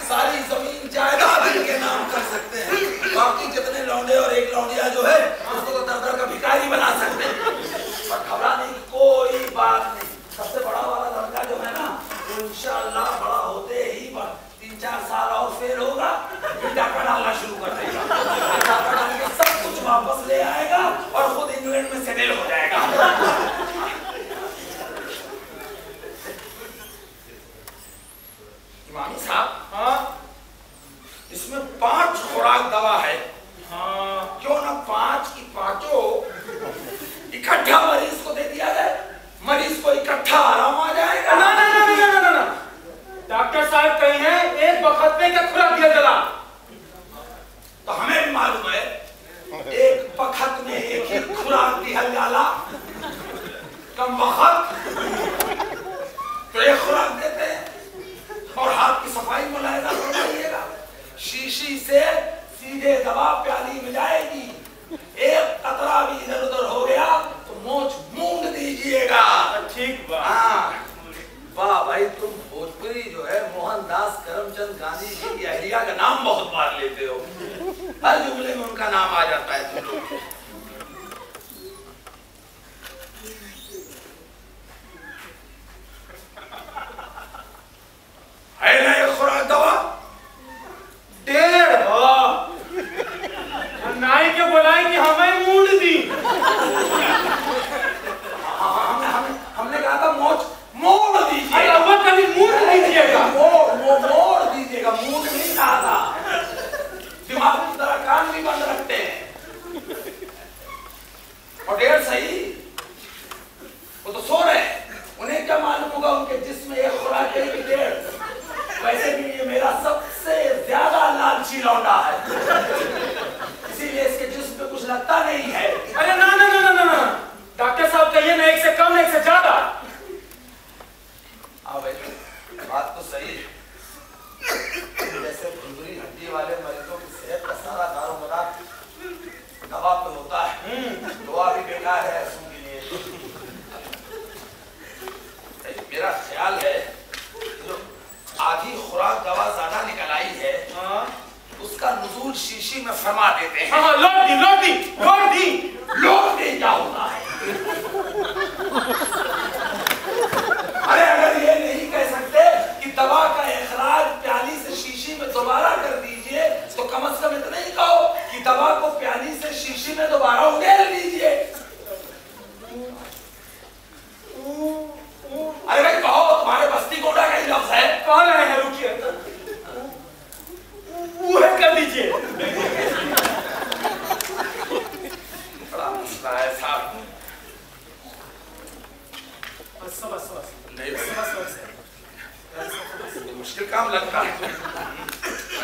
सारी जमीन जायदाद इनके नाम कर सकते हैं, बाकी जितने लौंडे और एक लौंडिया जो है उसको तो दर का भिखारी बना सकते हैं। और घबराने की कोई बात नहीं, सबसे बड़ा वाला लड़का जो है ना वो इंशाअल्लाह बड़ा होते ही 3-4 साल और फेल होगा, डाका डालना शुरू कर देगा, डाका डाल के सब कुछ वापस ले आएगा और खुद इंग्लैंड में सेटल हो जाएगा। इमामी साहब, हाँ इसमें 5 खुराक दवा है। हाँ क्यों ना 5 की 5 इकट्ठा मरीज को दे दिया जाए, मरीज को इकट्ठा आराम आ जाएगा। ना डॉक्टर साहब कही है एक वक्त में क्या खुराक दिया जला। तो हमें भी मालूम है एक वक्त में एक ही खुराक दिया जाला, कम वक्त तो एक खुराक देते हैं। और हाथ की सफाई मुलायदा करवाइएगा, शीशी से सीधे दवा प्याली में जाएगी, एक कतरा भी इधर उधर हो गया तो मोच मूंद दीजिएगा। ठीक बा। हाँ वाह भाई, तुम भोजपुरी जो है मोहनदास करमचंद गांधी जी की अहलिया का नाम बहुत बार लेते हो, हर जुमले में उनका नाम आ जाता है तुम लोग। है ना ये खुराक दवा 1.5 नाई के बुलाई कि हमें मूड दी। हमने कहा था मोड़ दीजिए। वो कभी मूड दीजिएगा, मोड़ दीजिएगा, मूड नहीं कहा था। दिमाग की तरह कान भी बंद रखते हैं। और 1.5 सही, वो तो सो रहे हैं, उन्हें क्या मालूम होगा उनके जिस्म एक खुराक है कि 1.5। वैसे भी ये मेरा सबसे ज्यादा लालची लौंडा है, इसीलिए इसके जिस्म पे कुछ लगता नहीं है। अरे ना डॉक्टर साहब कहिए ना, एक से कम एक से ज्यादा। हाँ भाई बात तो सही है, जैसे खुजरी हड्डी वाले मरीजों की सेहत का सारा दारोमदार दवा पे होता है, दुआ भी बेकार है ऐसों के लिए। मेरा ख्याल है जो आधी खुराक दवा ज्यादा निकल आई है, उसका नुज़ूल शीशी में फरमा देते हैं। हाँ लौट दी क्या होता है? अरे अगर ये नहीं कह सकते कि दवा का इखराज प्याली से शीशी में दोबारा कर दीजिए, तो कम से कम इतना ही कहो कि दवा को प्याली से शीशी में दोबारा उड़ेल दीजिए। अरे भाई कहो, तुम्हारे बस्ती मुश्किल काम लगता है।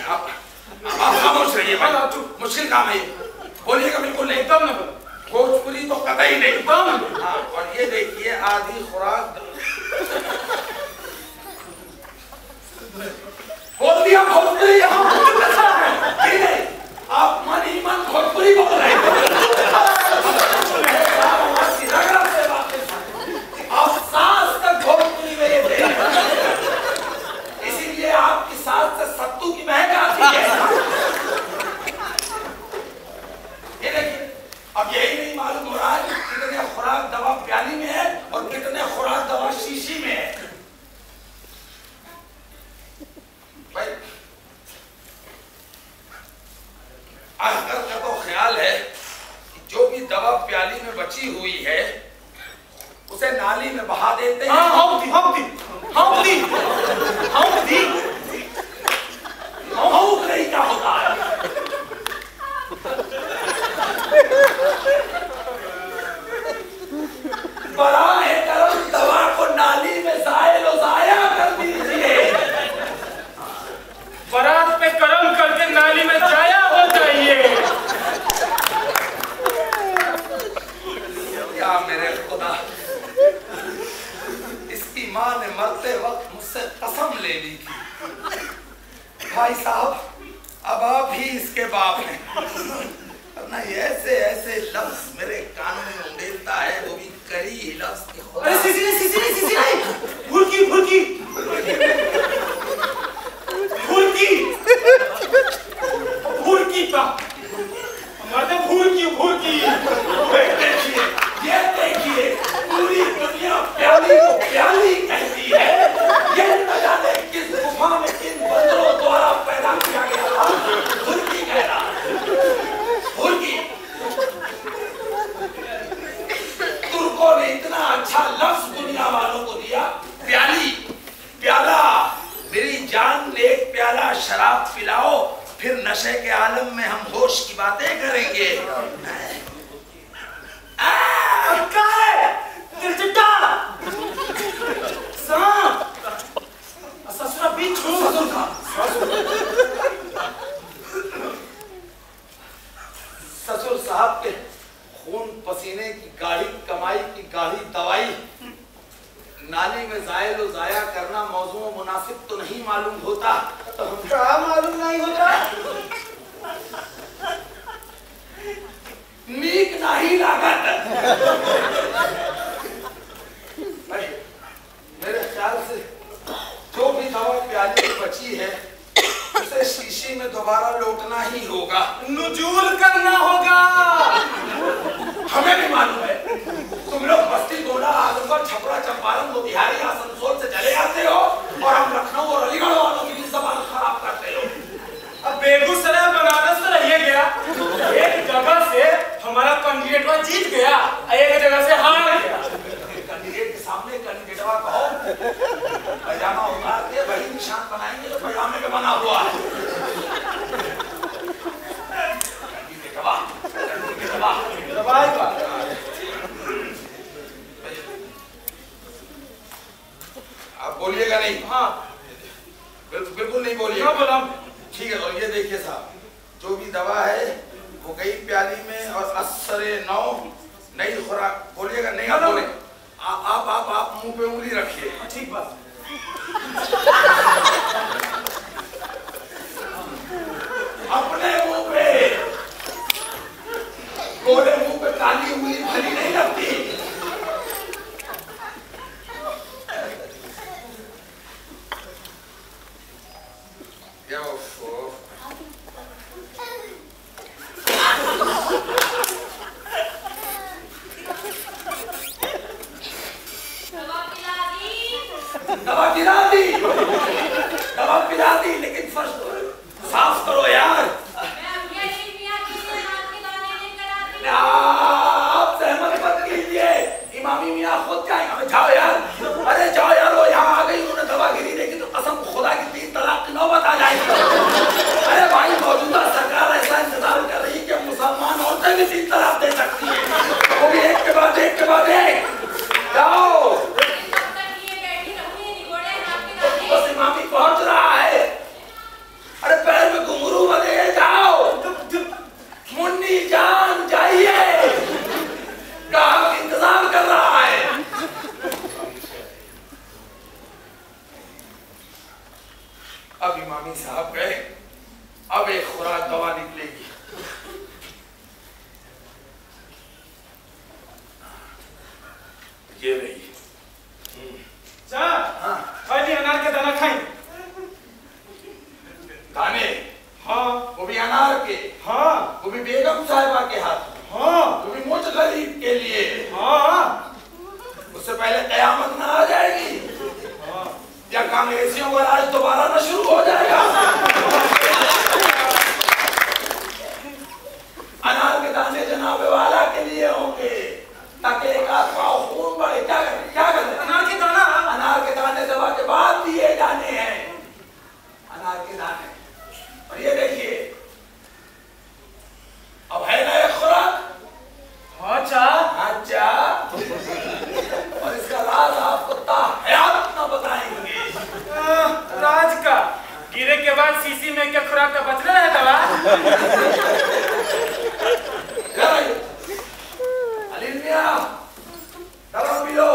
आप खामोश रहिए भाई, मुश्किल काम है ये, बोलिएगा बिल्कुल नहीं। एकदम ना भोजपुरी तो कतई नहीं। एकदम। हाँ, और ये देखिए आधी खुराक बोल दिया भोजपुरी। यहाँ आप मन ही मन भोजपुरी बोल रहे हैं। आप सांस तक भोजपुरी में ये थे, इसीलिए आपकी सांस से सत्तू की महक आती है। ये देखिए, अब यही नहीं मालूम हो रहा है कि कितने खुराक दवा प्याली में है और कितने खुराक दवा शीशी में है। भाई अगर का तो ख्याल है कि जो भी दवा प्याली में बची हुई है उसे नाली में बहा देते हैं। नहीं क्या होता है? बराए करम दवा को नाली में जाया कर दीजिए। बारात पे कर्म करके नाली में जाया हो जाइए। क्या मेरे खुदा, इसकी माँ ने मरते वक्त मुझसे कसम ले ली थी, भाई साहब अब आप ही इसके बाप हैं। वरना ऐसे ऐसे लफ्ज मेरे कानों में उड़ेलता है, वो भी करी लफ्ज की। अरे सीसी नहीं, भूलकी का मर्द भूलकी। ये देखिए पूरी दुनिया प्याली को प्याली कहती है। ये न जाने किस गुफा में किन बंदरों द्वारा पैदा किया गया था। भूलकी कह रहा है, भूलकी। तुर्कों ने इतना अच्छा लफ्ज दुनिया वालों को दिया, प्याली, प्याला। मेरी जान ने एक प्याला शराब पिलाओ, फिर नशे के आलम में हम होश की बातें करेंगे। ससुर साहब के खून पसीने की गाढ़ी कमाई की गाढ़ी दवाई नाली में जाया करना मौजू मुनासिब तो नहीं मालूम होता, तो हम क्या मालूम नहीं होता। नीक नहीं लागत। मेरे ख्याल से जो भी दवा प्याली में बची है उसे शीशी में दोबारा लौटना ही होगा, नुजूल करना होगा। हमें भी मालूम है तुम लोग बस्ती गोला आजमगढ़ छपरा चंपारण मोतिहारी आसनसोल से चले आते हो और हम लखनऊ और अलीगढ़ वालों की भी जबान खराब करते हो। अब बेगूसराय बनारस से रहिए गया, एक जगह से हमारा कैंडिडेट जीत गया, एक जगह से हार गया। कैंडिडेट के सामने कैंडिडेटवा कहो, पैजामा उतार के वही निशान बनाएंगे जो पैजामे पे बना हुआ है। आप बोलिएगा नहीं? हाँ बिल्कुल नहीं बोलिएगा। बोला ठीक है। और ये देखिए साहब, जो भी दवा है वो गई प्याली में और असरे नौ नई खुराक। बोलिएगा नहीं? आप बोले। आप मुंह पे उंगली रखिए। ठीक बात। अपने मुंह पे, गोरे मुंह पे काली उंगली भली नहीं लगती। दवा पिला दी, लेकिन फर्स्ट साफ करो यार। आप सहमत मत कीजिए, इमामी मियाँ खुद जाएंगे। जाओ यार, अरे जाओ यार, वो यहाँ आ गई, उन्होंने दवा गिरी देखी तो कसम खुदा की 3 तलाक की नौबत आ जाएगी। अरे भाई, मौजूदा सरकार ऐसा इंतजार कर रही है कि मुसलमान औरतें भी 3 तलाक दे सकती है, वो भी एक के बाद एक। जाओ, बस इमामी पहुंच रहा अब इमामी साहब गए, अब एक खुराक दवा निकलेगी। ये रही। खाली अनार के दाना खाएं। दाने? हाँ। वो भी अनार के? हाँ। वो भी बेगम साहिबा के हाथ? हाँ। वो भी मुझ गरीब के लिए? हाँ। उससे पहले कयामत ना आ जाएगी? हाँ। या कांग्रेसियों का राज दोबारा ना शुरू हो जाएगा? अनार के दाने जनाबे वाला के लिए होंगे, ताकि एक आध पाव खून बढ़े। क्या करें, क्या करें? अनार के दाना? अनार के दाने दवा के बाद दिए जाने हैं। अनार के दाने। और ये देखिए, अब है ना एक खुराक। अच्छा। अच्छा। और इसका राज आपको ताहयात न बताएंगे। राज का गिरे के बाद सीसी में क्या खुराक का बचना है दवा? दवा पी लो।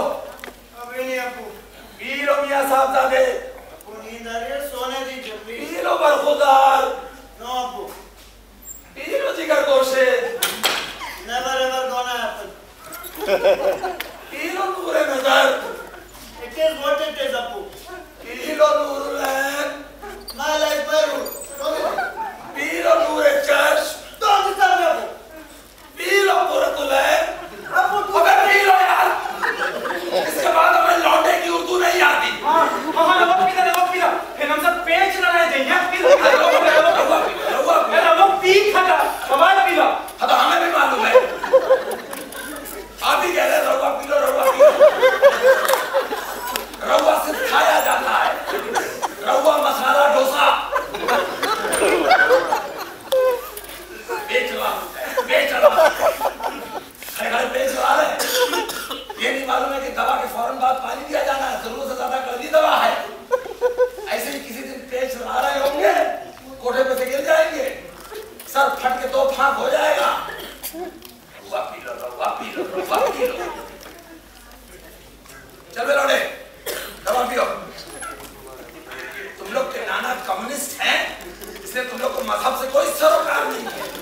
अभी नहीं अपू। पी लो मियां साहबजादे। अपू नींद आ रही है, सोने दीजिए प्लीज। पी लो बरखुदार। नो अपू। पी लो जिगर गोशे। Never ever gonna happen. पी लो नूरे नजर। It is what it is Apu. पी लो नूरुलैन। My life my rule. पी लो नूरे चर्च। Don't disturb me Apu. पी लो पुरतुलैन। अपू अबे पी लो यार। इसके बाद हमें लौंडे की उर्दू नहीं आती। हाँ हाँ नमक पी लो। फिर हम सब पेच लड़ाए देंगे। पी लो पी खा दवाई पी लो। हाँ तो हमें भी मालूम है। आप ही कह रहे रहुआ पी लो, रहुआ पी लो। रहुआ सिर्फ खाया जाता है। रहुआ मसाला डोसा बेच रहा है। ये नहीं मालूम है कि दवा के फौरन बाद पानी दिया जाना है। जरूरत से ज्यादा कड़वी दवा है। ऐसे ही किसी दिन पेट चला रहे होंगे, कोठे पे से गिर जाएंगे, सर फट के 2 फांक हो जाएगा। रहुआ पी लो, रहुआ पी लो, रहुआ पी लो। चल बे लौंडे, दवा पियो। तुम लोग के नाना कम्युनिस्ट हैं, इसलिए तुम लोग को मजहब से कोई सरोकार नहीं है।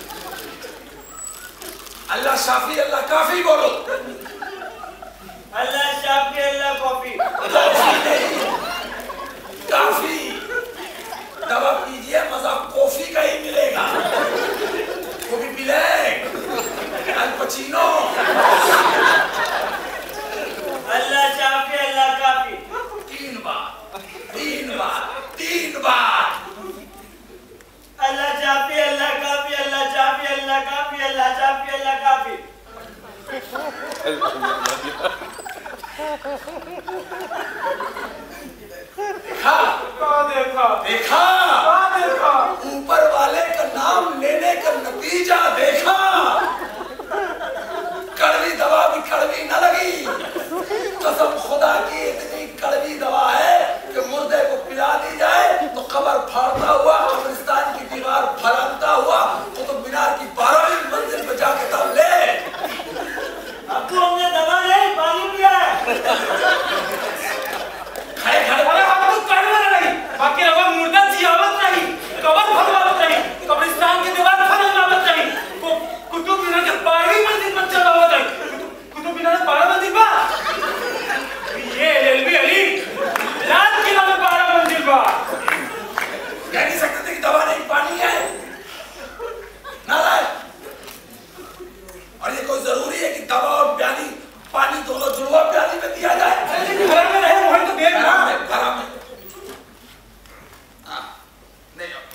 अल्लाह शाफी अल्लाह काफी बोलो। अल्लाह शाफी अल्लाह कॉफी। काफी। दवा पीजिए, मजा कॉफी का ही मिलेगा। वो भी ब्लैक, अल पचीनो। अल्लाह शाफी अल्लाह काफी। 3 बार 3 बार 3 बार। अल्लाह शाफी अल्लाह काफी। अल्लाह शाफी अल्लाह काफी। अल्लाह शाफी अल्लाह काफी। देखा ऊपर वाले का नाम लेने का नतीजा देखा। कड़वी दवा भी कड़वी न लगी। कसम खुदा की इतनी कड़वी दवा है कि मुर्दे को पिला दी जाए तो कब्र फाड़ता हुआ, कब्रिस्तान की दीवार फरकता हुआ, तो मीनार की 12वीं मंजिल पे जाके दम ले। आपको हमने दवा नहीं पानी पिया है। खड़े खड़े अरे हम तो कड़वा नहीं, बाकी रवा मुर्दा जियावत नहीं, कब्र भगवावत नहीं, कब्रिस्तान की दीवार फरकवावत नहीं, कुतुब मीनार के 12वीं मंजिल पर चढ़ावत नहीं। कुतुब मीनार 12 मंजिल बा। ये एलएलबी अली लाल किला में 12 मंजिल बा। कह नहीं सकते थे कि दवा नहीं पानी है। नालायक। और ये कोई जरूरी है कि दवा और प्याली, पानी दोनों जुड़वा प्याली में दिया जाए? घर में रहे वही तो देख रहा है। घर में नहीं, अब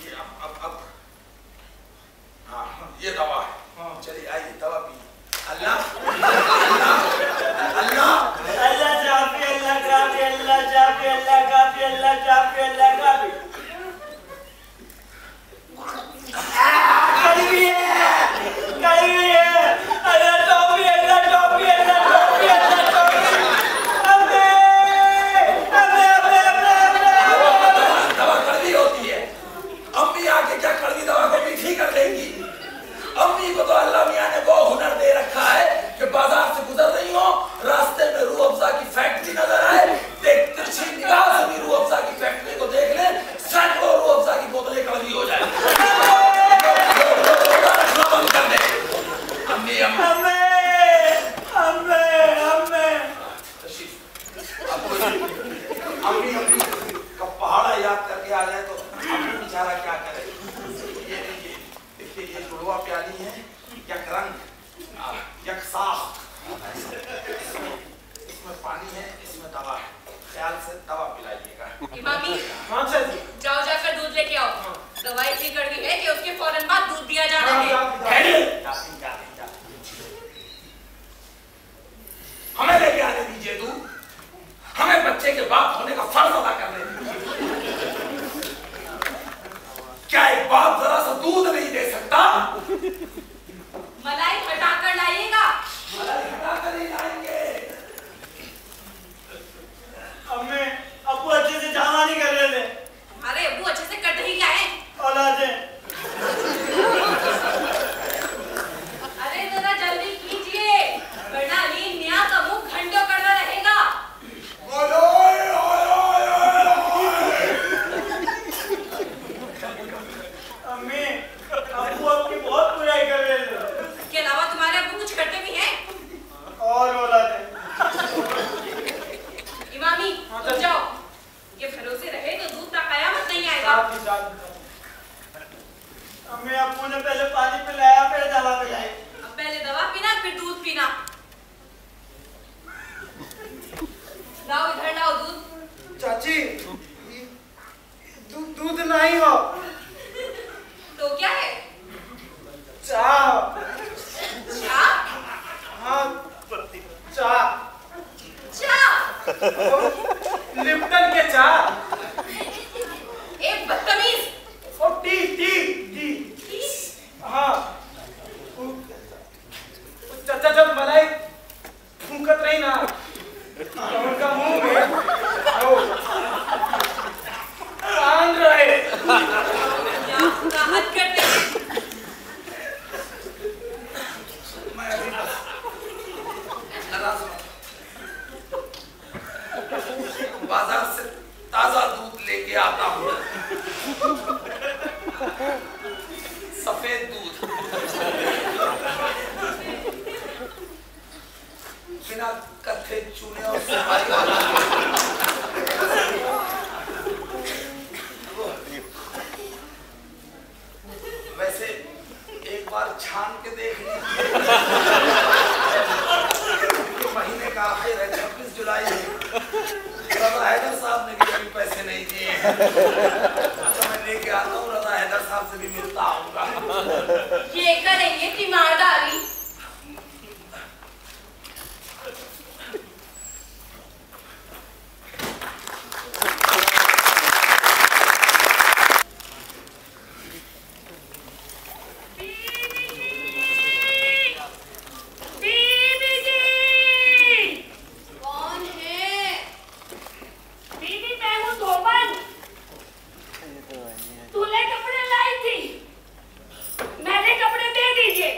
हाँ ये दवा है। चलिए आइए दवा पी। अल्लाह अल्लाह शाफी अल्लाह काफी। अल्लाह शाफी अल्लाह काफी। अल्लाह शाफी अल्लाह काफी। कड़वी है। अल्लाह टॉफी अल्लाह टॉफी अल्लाह टॉफी अल्लाह टॉफी। दवा कड़वी होती है। अम्मी आके क्या कड़वी दवा को मीठी कर देंगी? अम्मी को तो अल्लाह मियां ने वो हुनर दे रखा है कि बाजार से गुजर रही हो, रास्ते में रूह अफ़ज़ा की फैक्ट्री नजर आए, देख तिरछी निगाह से भी रूह अफ़ज़ा की फैक्ट्री को देख ले आ जाए तो अब बेचारा क्या करे। ये देखिए ये जुड़वा प्याली है, यक रंग यक साफ, इसमें पानी है, इसमें दवा है, ख्याल से दवा पिलाइएगा। इमामी हाँ सर जी। जाओ जाकर दूध लेके आओ। दवाई इतनी कड़वी है कि उसके फौरन बाद दूध दिया जाना है। हमें लेके आने दीजिए दूध, हमें बच्चे के बाप होने का फर्ज अदा करने दीजिए। क्या एक बाप जरा सा दूध नहीं दे सकता? मलाई हटाकर लाइएगा। मलाई हटाकर ही लाएंगे। अम्मी अब्बू अच्छे से जामा नहीं कर रहे थे। अरे अब्बू अच्छे से कट ही क्या है? औलादे अरे जरा जल्दी कीजिए वरना लीन मियां का मुंह घंटों कड़वा रहेगा। अम्मी अब्बू आपकी बहुत बुराई कर रहे थे। इसके अलावा तुम्हारे अब्बू कुछ करते भी हैं? और औलादे इमामी तुम जाओ, ये भरोसे रहे तो दूध का कयामत नहीं आएगा। अम्मी अब्बू ने पहले पानी पिलाया फिर दवा पिलाई। अब पहले दवा पीना फिर दूध पीना। लाओ इधर लाओ दूध। चाची दूध नहीं हो तो क्या है? चाह। चाह? हाँ चाह चाह? लिप्टन के चाह। एक बदतमीज। ओ टी टी टी हाँ चाचा जब मलाई फूंकत रही ना तो उनका मुंह में कान रहे। क्या उसका हद करते हैं? मैं अभी बाजार से ताजा दूध लेके आता हूँ, सफेद दूध, बिना कत्थे चूने और सुपारी वाला। वैसे एक बार छान के देख लीजिए। महीने का आखिर है, 26 जुलाई है। रजा हैदर साहब ने भी अभी पैसे नहीं दिए हैं, तो मैं लेके आता हूँ, रजा हैदर साहब से भी मिलता आऊंगा। ये करेंगे तीमारदारी। तूने कपड़े लाई थी, मैंने कपड़े दे दीजिए।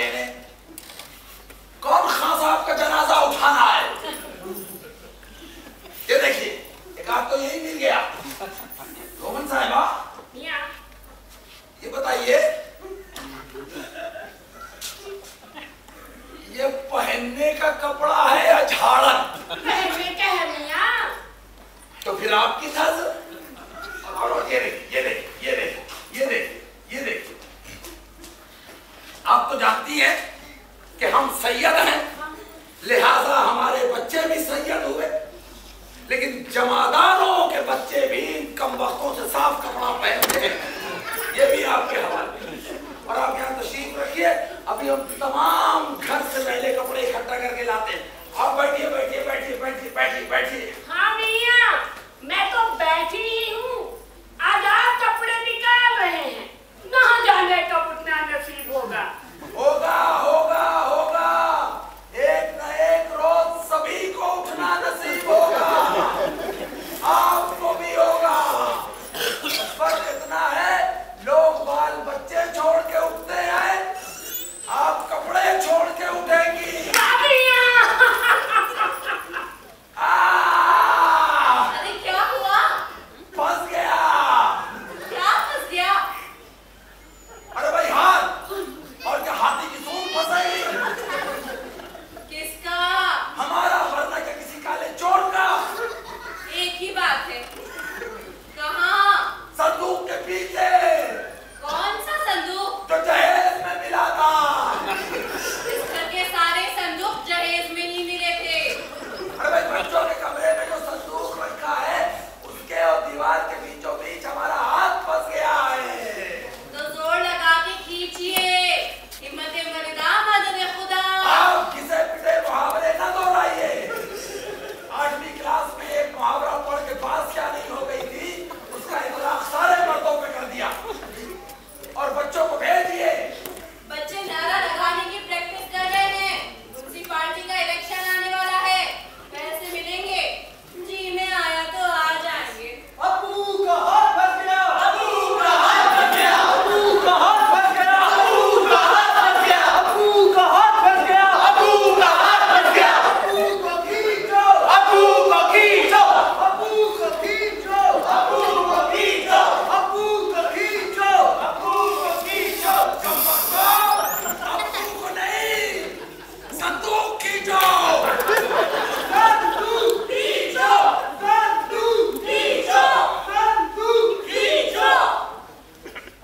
लेने? कौन खां साहब का जनाजा उठाना है? ये देखिए, एक आध तो यही मिल गया। रोमन साहिबा, ये बताइए, ये पहनने का कपड़ा है या झाड़न? पहनने का है मियां। तो फिर आपकी नजर। और ये देखिए, ये देखिए, ये देखिए, ये देखिए, ये देखिए। आप तो जानती हैं कि हम सैयद हैं, लिहाजा हमारे बच्चे भी सैयद हुए, लेकिन जमादारों के बच्चे भी इन कमबख्तों से साफ कपड़ा पहनते हैं। ये भी आपके हवाले। और आप यहाँ तशरीफ रखिए, अभी हम तमाम घर से नए कपड़े इकट्ठा करके लाते हैं। आप बैठिए, बैठिए, बैठिए, बैठिए, बैठिए, बैठिए। हाँ मियां, मैं तो बैठी ही हूँ। आज आप कपड़े निकाल रहे हैं, ना जाने कब उठना नसीब होगा। होगा, होगा, होगा। एक न एक रोज सभी को उठना नसीब होगा। आपको भी होगा। फर्क इतना है, लोग बाल बच्चे छोड़ के उठते हैं, आप कपड़े छोड़ के उठेंगी। अरे क्या हुआ? फंस गया। क्या फंस गया? अरे भाई हाथ, और क्या हाथी की सूंड फंसाई? किसका? हमारा, वरना क्या किसी काले चोर का। एक ही बात है। कहाँ? संदूक के पीछे। कौन सा संदूक? जो जहेज में मिला था। इस घर के सारे संदूक जहेज में ही मिले थे। अरे भाई, बच्चों के कमरे में जो संदूक रखा है, उसके और दीवार के बीचों बीच हमारा हाथ फंस गया है। तो जोर लगा के खींचिए। हिम्मत मर्दा मदद खुदा। आप घिसे पिटे मुहावरे न दोहराइए। 8वीं क्लास में एक मुहावरा पढ़ के पास क्या नहीं हो गई थी, उसका इतलाक सारे मर्दों पे कर दिया। और बच्चों को भेजिए। बच्चे नारा लगाने की प्रैक्टिस कर रहे हैं। म्युनिसिपैलिटी का इलेक्शन आने वाला है, पैसे मिलेंगे। जी में आया तो आ जाएंगे। अबू का हाथ फंस गया, अबू का हाथ फंस गया, अबू का हाथ फंस गया, अबू का हाथ फंस गया, अबू का हाथ फंस गया, अबू का हाथ फंस गया। अबू को खींचो, अबू को खींचो, अबू को खींचो, अबू को खींचो, अबू को खींचो। अबू को खींचो। अबू को नहीं, संदूक खींचो। संदूक खींचो, संदूक खींचो, संदूक खींचो।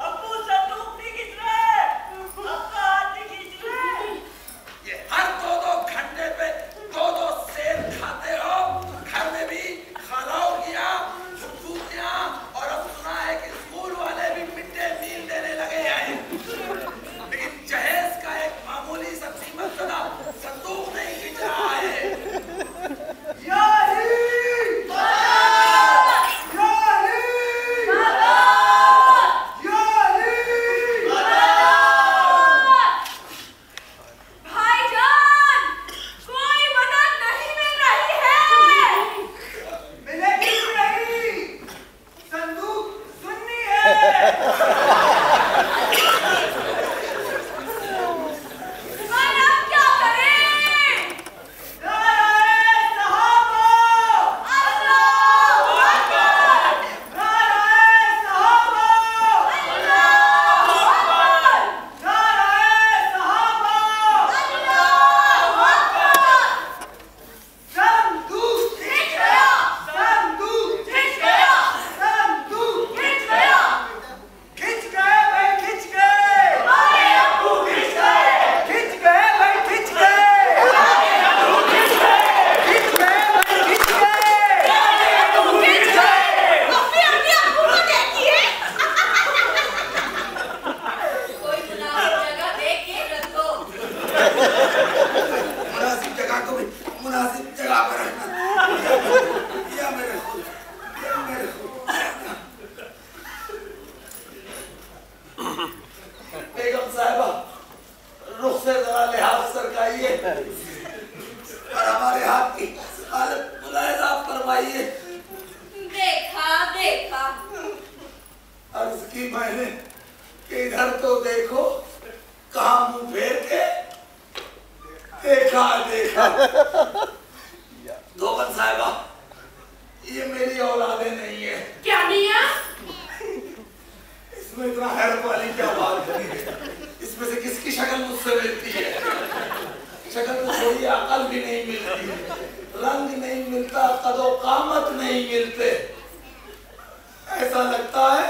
अबू संदूक नहीं खींच रहे, आपका हाथ नहीं खींच रहे। ये हर 2-2 घंटे पे 2-2 सेब खाते हो। घर में भी खलाओ किया, छुट्टियां, और अब सुना है कि स्कूल वाले भी मिड डे मील देने लगे हैं। लेकिन जहेज का एक मामूली सा कीमत का संदूक नहीं खींच रहा है। यारी, भाईजान, कोई मदद नहीं मिल रही है। मिलेगी नहीं, संदूक सुन्नी है। और अब क्या करें? नाराए सहाबा, अल्लाहू अकबर, नाराए सहाबा, अल्लाहू अकबर, नाराए सहाबा। अल्लाहू अकबर। संदूक खींच गया, संदूक खींच गया, संदूक खींच गया। खिंच गए भाई, खिंच गए, हमारे अब्बू खींच गए, खिंच गए भाई, खिंच गए, हमारे अब्बू खींच गए, खिंच गए भाई, खिंच गए। हमारे अब्बू खींच गए। अपने अपने अब्बू को देखिए। कोई मुनासिब जगह देख के रखो। मुनासिब जगह को भी मुनासिब जगह पर रखना। या मेरे खुद, या मेरे खुद। बेगम साहिबा, रुख से जरा लिहाज सरकाइए और हमारे हाथ की हालत मुलायजा फरमाइए। देखा देखा। अर्ज की मैंने कि इधर तो देखो, कहाँ मुंह फेर के देखा देखा धोबन साहिबा, ये मेरी औलादे नहीं है। क्या मियाँ? इसमें इतना हैरत वाली क्या बात है? इसमें से किसकी शक्ल मुझसे मिलती है? शक्ल में थोड़ी अकल भी नहीं मिलती, रंग नहीं मिलता, कदो कामत नहीं मिलते। ऐसा लगता है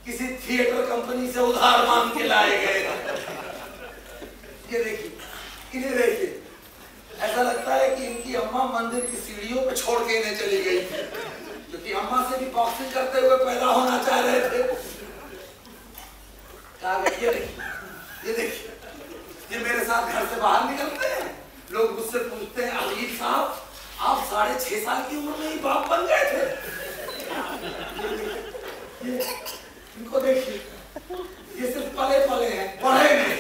किसी थिएटर कंपनी से उधार मांग के लाए गए। ये देखिए, इन्हें देखिए, ऐसा लगता है कि इनकी अम्मा मंदिर की सीढ़ियों पे छोड़ के इन्हें चली गई, क्योंकि अम्मा से भी बॉक्सिंग करते हुए पैदा होना चाह रहे थे। ये देखिए, ये मेरे साथ घर से बाहर निकलते हैं, लोग मुझसे पूछते हैं, अजीत साहब आप 6.5 साल की उम्र में ही बाप बन गए थे। ये इनको देखिए, ये सिर्फ पले पले हैं, पढ़े नहीं।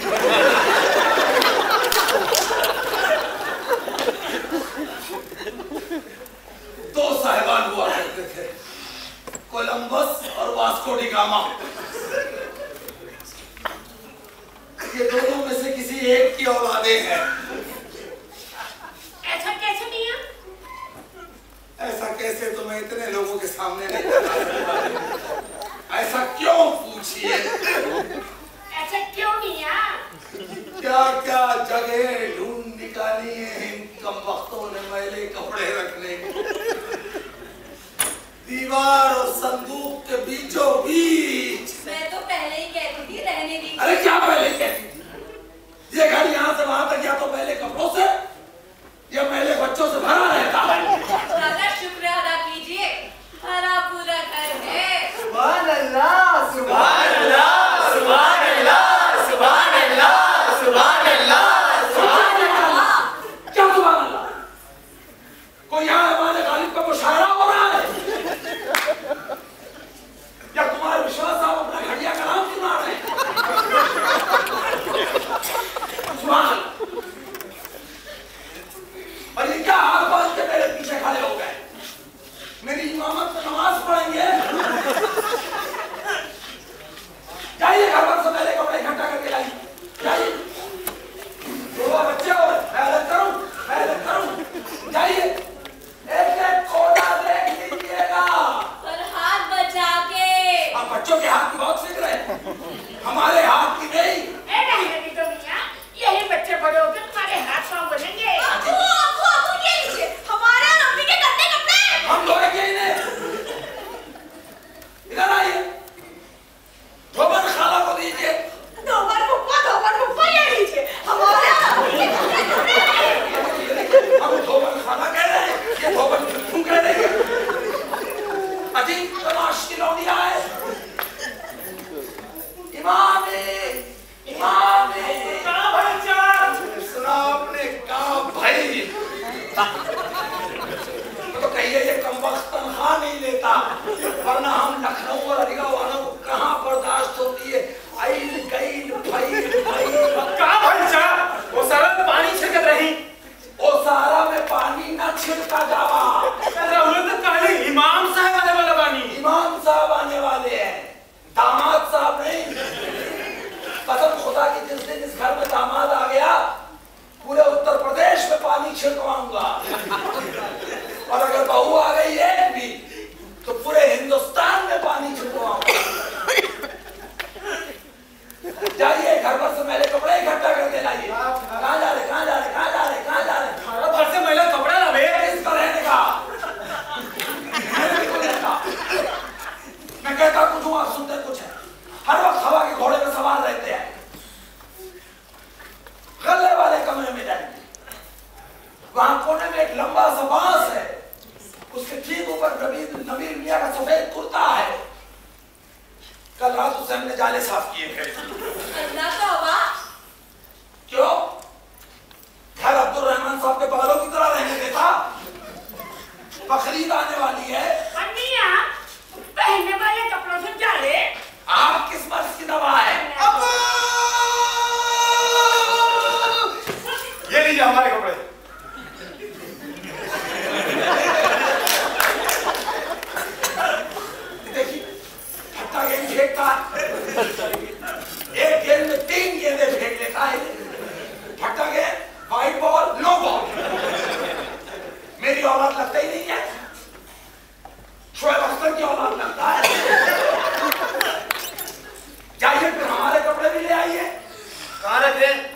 दो साहिबान हुआ करते थे, कोलंबस और वास्को डी गामा। ये दोनों में से किसी एक की औलादे हैं। ऐसा कैसे मियाँ? ऐसा कैसे तो मैं इतने लोगों के सामने नहीं बता सकता। ऐसा क्यों पूछिए? ऐसा क्यों मियाँ? क्या क्या जगह ढूंढ निकाली है इन कमबख्तों ने मैले कपड़े रखने की। दीवार और संदूक के बीचों बीच। मैं तो पहले ही कहती थी रहने दी। अरे क्या पहले कहती थी? ये घर यहाँ से वहां तक या तो पहले कपड़ों से या मैले बच्चों से भरा रहता है। दादा शुक्र अदा कीजिए, हरा पूरा घर है। सुभान अल्लाह, सुभान अल्लाह, सुभान अल्लाह, सुभान अल्लाह, सुभान अल्लाह, सुभान अल्लाह। क्या सुभान अल्लाह? कोई यहाँ हमारे गालिब का मुशायरा हो रहा है या तुम्हारे विश्वास साहब अपना घटिया कलाम सुना रहे हैं? सुभान अल्लाह। और ये क्या हाथ बांध के मेरे पीछे खड़े हो गए? मेरी इमामत में नमाज पढ़ेंगे? जाइए घर पर से पहले कपड़े इकट्ठा करके लाइए, जाइए। दो बच्चे हो, मैं अलग करूं, जाइए। एक कोना देख लीजिएगा। पर हाथ बचा के। अब बच्चों के हाथ की बहुत फिक्र है, हमारे हाथ की नहीं। रहने दी तो मियाँ, यही बच्चे बड़े होकर तुम्हारे हाथ पाँव बनेंगे। आपको ये लीजिए, हमारे और अम्मी के गंदे कपड़े। हम धोएंगे इन्हें। इधर आइए, धोबन खाला को दीजिए। धोबन फुप्पा ये लीजिए, हमारे और अम्मी के गंदे कपड़े। हम धोबन खाला कह रहे हैं, ये धोबन फुप्पू कह रहे हैं। अजीब तमाश की लौंडिया है। इमामे कहाँ भाई चार? सुना आपने? कहा भाई तो कहिए ये कमबख्त तनख्वाह नहीं लेता, वरना हम लखनऊ और अलीगढ़ वालों को कहाँ बर्दाश्त होती है। आइल गईल भाई कहाँ भाई चार? वो सारा पानी छिड़क रही। ओ सारा में पानी ना छिड़का जावा। तो काली इमाम साहब आने वाला पानी। इमाम साहब आने वाले हैं, दामाद साहब नहीं। कसम खुदा की, जिस दिन इस घर में दामाद आ गया, पूरे उत्तर प्रदेश में पानी छिड़कवाऊंगा। और अगर बहू आ गई एक भी, तो पूरे हिंदुस्तान में पानी छिड़कवाऊंगा। जाइए घर पर से मैले कपड़े इकट्ठा करके लाइए। कहाँ जा रहे, कहाँ जा रहे, कहाँ जा रहे, कहाँ जा रहे? घर से मैला कपड़ा लावे। इसका रहने का मैं कहता कुछ हूँ, आप सुनते कुछ है। हर वक्त हवा के घोड़े में सवार रहते हैं। गले वाले कमरे में जाएंगे, वहां कोने में एक लंबा सा बांस है, उसके ठीक ऊपर नबीर मियां का सफेद कुर्ता है। कल रात उसे हमने जाले साफ किए थे। अल्लाह तौबा। क्यों? घर अब्दुल रहमान साहब के बालों की तरह रहने देता। बकरीद आने वाली है। मियाँ, पहनने वाले कपड़ों से जाले। आप किस मर्ज की दवा है? ये लीजिए हमारे कपड़े। देखिए हट्टा गेम खेलता। एक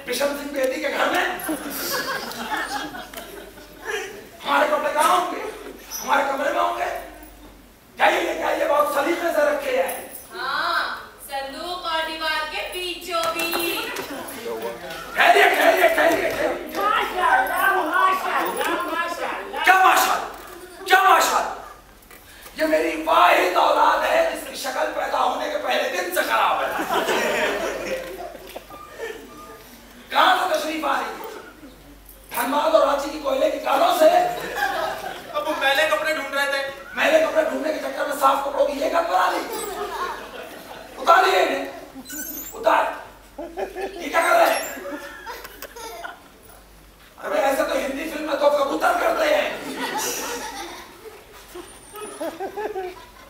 बिशम सिंह बेदी के घर में हमारे कपड़े कहाँ होंगे? हमारे कमरे में होंगे। जाइए लेके आइए, बहुत सलीके से रखे हैं। हाँ, संदूक और दीवार के बीचों बीच। खैरिए खैरिए खैरिए। माशाल्लाह माशाल्लाह माशाल्लाह। क्या माशाल्लाह, क्या माशाल्लाह? ये मेरी वाहिद औलाद है जिसकी शक्ल पैदा होने के पहले दिन से खराब है। कहां से तशरीफ आ रही है? धनबाद और रांची की कोयले की कानों से। अब वो मैले कपड़े ढूंढ रहे थे। मैले कपड़े ढूंढने के चक्कर में साफ कपड़ों की ये गंद बना ली। उतारिए इन्हें, उतार। ये क्या कर रहे हैं? अरे ऐसे तो हिंदी फिल्म में तो कबूतर करते हैं।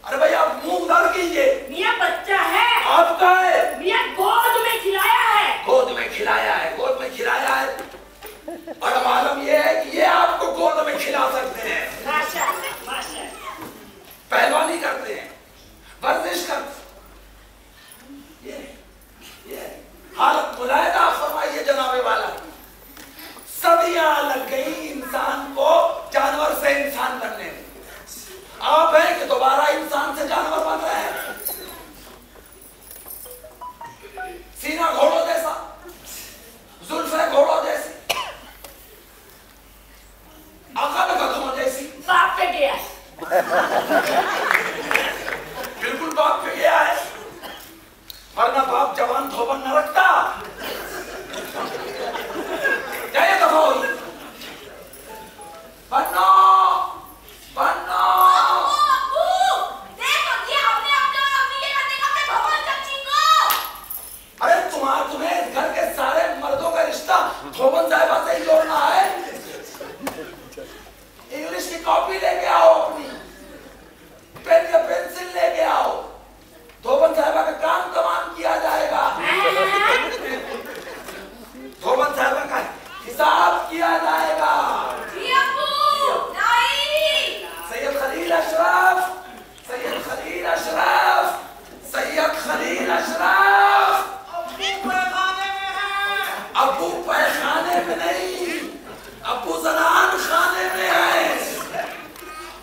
अरे भाई आप मुंह उधर कीजिए। मियाँ बच्चा है। आपका है। मियाँ गोद में खिलाया है। गोद में खिलाया है, गोद में खिलाया है। और मालूम ये है कि ये आपको गोद में खिला सकते हैं। माशाल्लाह माशाल्लाह। पहलवानी करते हैं, वर्जिश करते हैं। ये हालत मुलायदा फरमाइए जनाबे वाला। सदियां लग गई इंसान को जानवर से इंसान बनने में। आप हैं कि दोबारा इंसान से जानवर बन रहे हैं। सीना घोड़ों जैसा, जुल्फे घोड़ों जैसी, अकल गधों जैसी। बाप पे गया। बिल्कुल बाप पे गया है, वरना बाप जवान धोबन न रखता। जाइए दफा होइए। बन्नो बन्नो। अरे तुम्हें इस घर के सारे मर्दों का रिश्ता धोबन साहिबा से ही जोड़ना है। इंग्लिश की कॉपी लेके आओ, अपनी पेन या पेंसिल लेके आओ। धोबन साहिबा का काम तमाम किया जाएगा। धोबन साहिबा का हिसाब किया जाएगा। सैयद खलील अशरफ, सैयद खलील अशरफ, सैयद खलील अशरफ। अबू पैखाने में नहीं, अबू जनान खाने में है।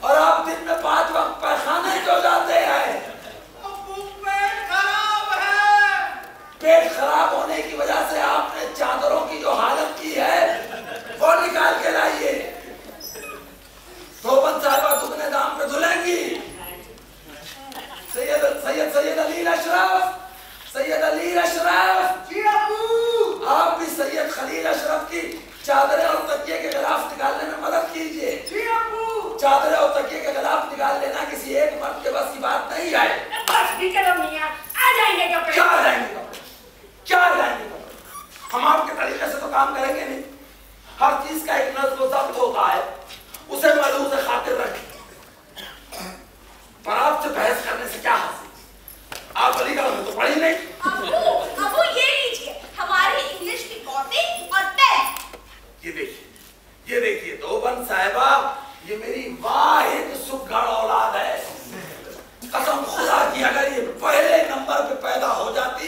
और आप दिन में 5 वक्त पैखाने क्यों जाते हैं? अबू पेट खराब है। पेट खराब होने की वजह से आपने चादरों की जो हालत की है वो निकाल के लाइए। धोबन साहिबा दुगने दाम पे धुलेंगी। सैयद अलील अशरफ, सैयद अलील अशरफ। जी अबू। आप भी सैयद खलील अशरफ की चादरें और तकिए के गिलाफ निकालने में मदद कीजिए। जी अबू। चादरें और तकिए के गिलाफ निकाल लेना किसी एक मर्द के बस की बात नहीं है। बस भी करो मियाँ, आ जाएंगे कपड़े। क्या आ जाएंगे कपड़े? क्या आ जाएंगे कपड़े? हम आपके तरीके से तो काम करेंगे नहीं। हर चीज का एक नज़्म व ज़ब्त होता है, उसे मलूज़ खातिर रखें। पर आपसे बहस करने से क्या हासिल? आप अलीगढ़ में तो पढ़ी नहीं। अबू ये लीजिए हमारी इंग्लिश की कॉपी और पेन। ये देखिए धोबन साहिबा, ये मेरी वाहिद सुघड़ औलाद है। कसम खुदा की अगर ये पहले नंबर पे पैदा हो जाती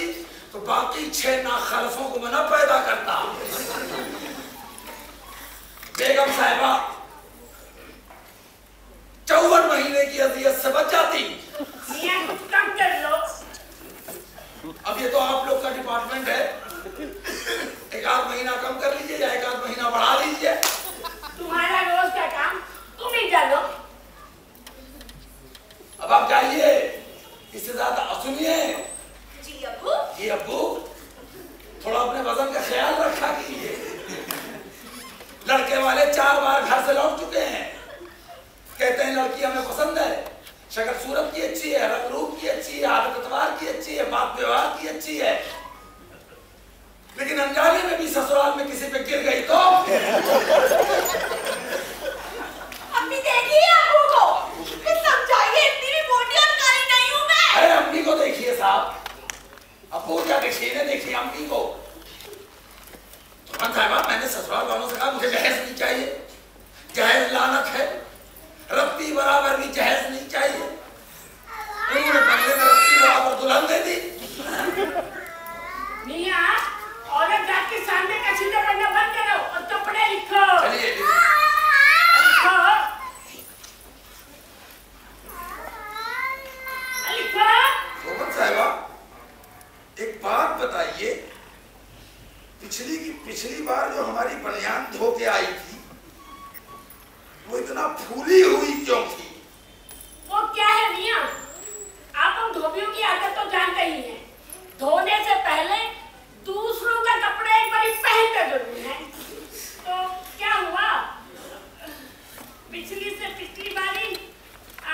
तो बाकी 6 नाखलफों को मैं न पैदा करता। बेगम साहिबा 54 महीने की अजियत से बच जाती। मियाँ कुछ कम कर लो। अब ये तो आप लोग का डिपार्टमेंट है, 1 आध महीना कम कर लीजिए या 1 आध महीना बढ़ा लीजिए। तुम्हारा रोज का काम तुम ही जानो। अब आप जाइए, इससे ज्यादा सुनिए। जी अबू। जी अब्बू, थोड़ा अपने वजन का ख्याल रखा कीजिए। लड़के वाले 4 बार घर से लौट चुके हैं। कहते हैं लड़की हमें पसंद है, शक्ल सूरत की अच्छी है, रंग रूप की अच्छी है, आदत एतबार की अच्छी है, बात व्यवहार की अच्छी है, लेकिन अनजाने में भी ससुराल में किसी पे गिर गई तो अम्मी देखिए अबू को, कुछ समझाइए, इतनी भी मोटी और काली नहीं हूँ मैं। अरे अम्मी को देखिए साहब, अब्बू क्या देखिए, देखिए अम्मी को। साहिबा मैंने ससुराल वालों से कहा मुझे जहेज नहीं चाहिए, जहेज लानत है, रत्ती बराबर भी जहेज नहीं चाहिए। उन्होंने बंगले में रत्ती बराबर दुल्हन दे दी। मियाँ औरत जाके सामने पिछली बार जो हमारी बनियान धो के आई थी वो इतना फूली हुई क्यों थी? वो क्या है मियां, आप हम धोबियों की आदत तो जानते ही हैं। धोने से पहले दूसरों का कपड़े एक बार पहनते जरूर है। तो क्या हुआ, पिछली से पिछली बारी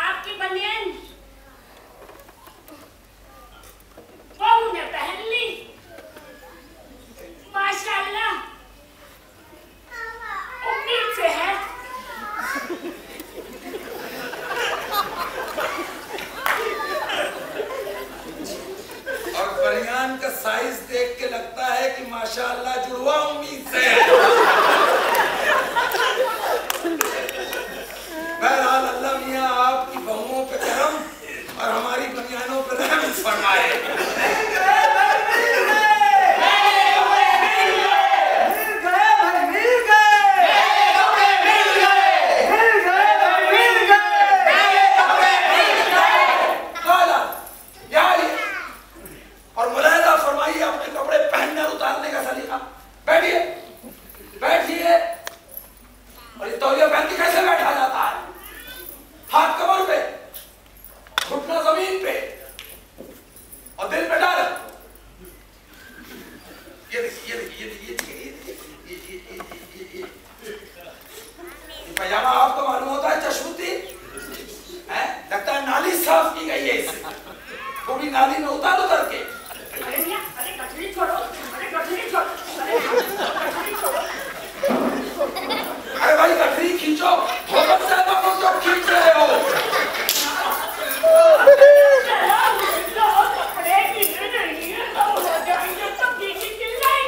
आपकी बनियान बहू ने पहन ली, माशाअल्लाह, उम्मीद से है। और बनियान का साइज देख के लगता है कि माशाअल्लाह जुड़वा उम्मीद से है। बहरहाल अल्लाह मियां आपकी बहुओं पे करम और हमारी बनियानों पे रहम फरमाए। और मुलायदा फरमाइए अपने कपड़े पहनने और उतारने का सलीका। बैठिए बैठिए। और ये तौलिया पहन के कैसे बैठा जाता है? हाथ कमर पे, घुटना जमीन पे और दिल पे डाल। ये देखिए ये पजामा आपको मालूम होता है चश्मुती है, लगता है नाली साफ की गई है इससे। थोड़ी नाली में उतार के। अरे कटरी छोड़ो, अरे कटरी छोड़ो, कटरी छोड़ो। अरे भाई कटरी खींचो, बहुत ज्यादा को क्यों खींच रहे हो?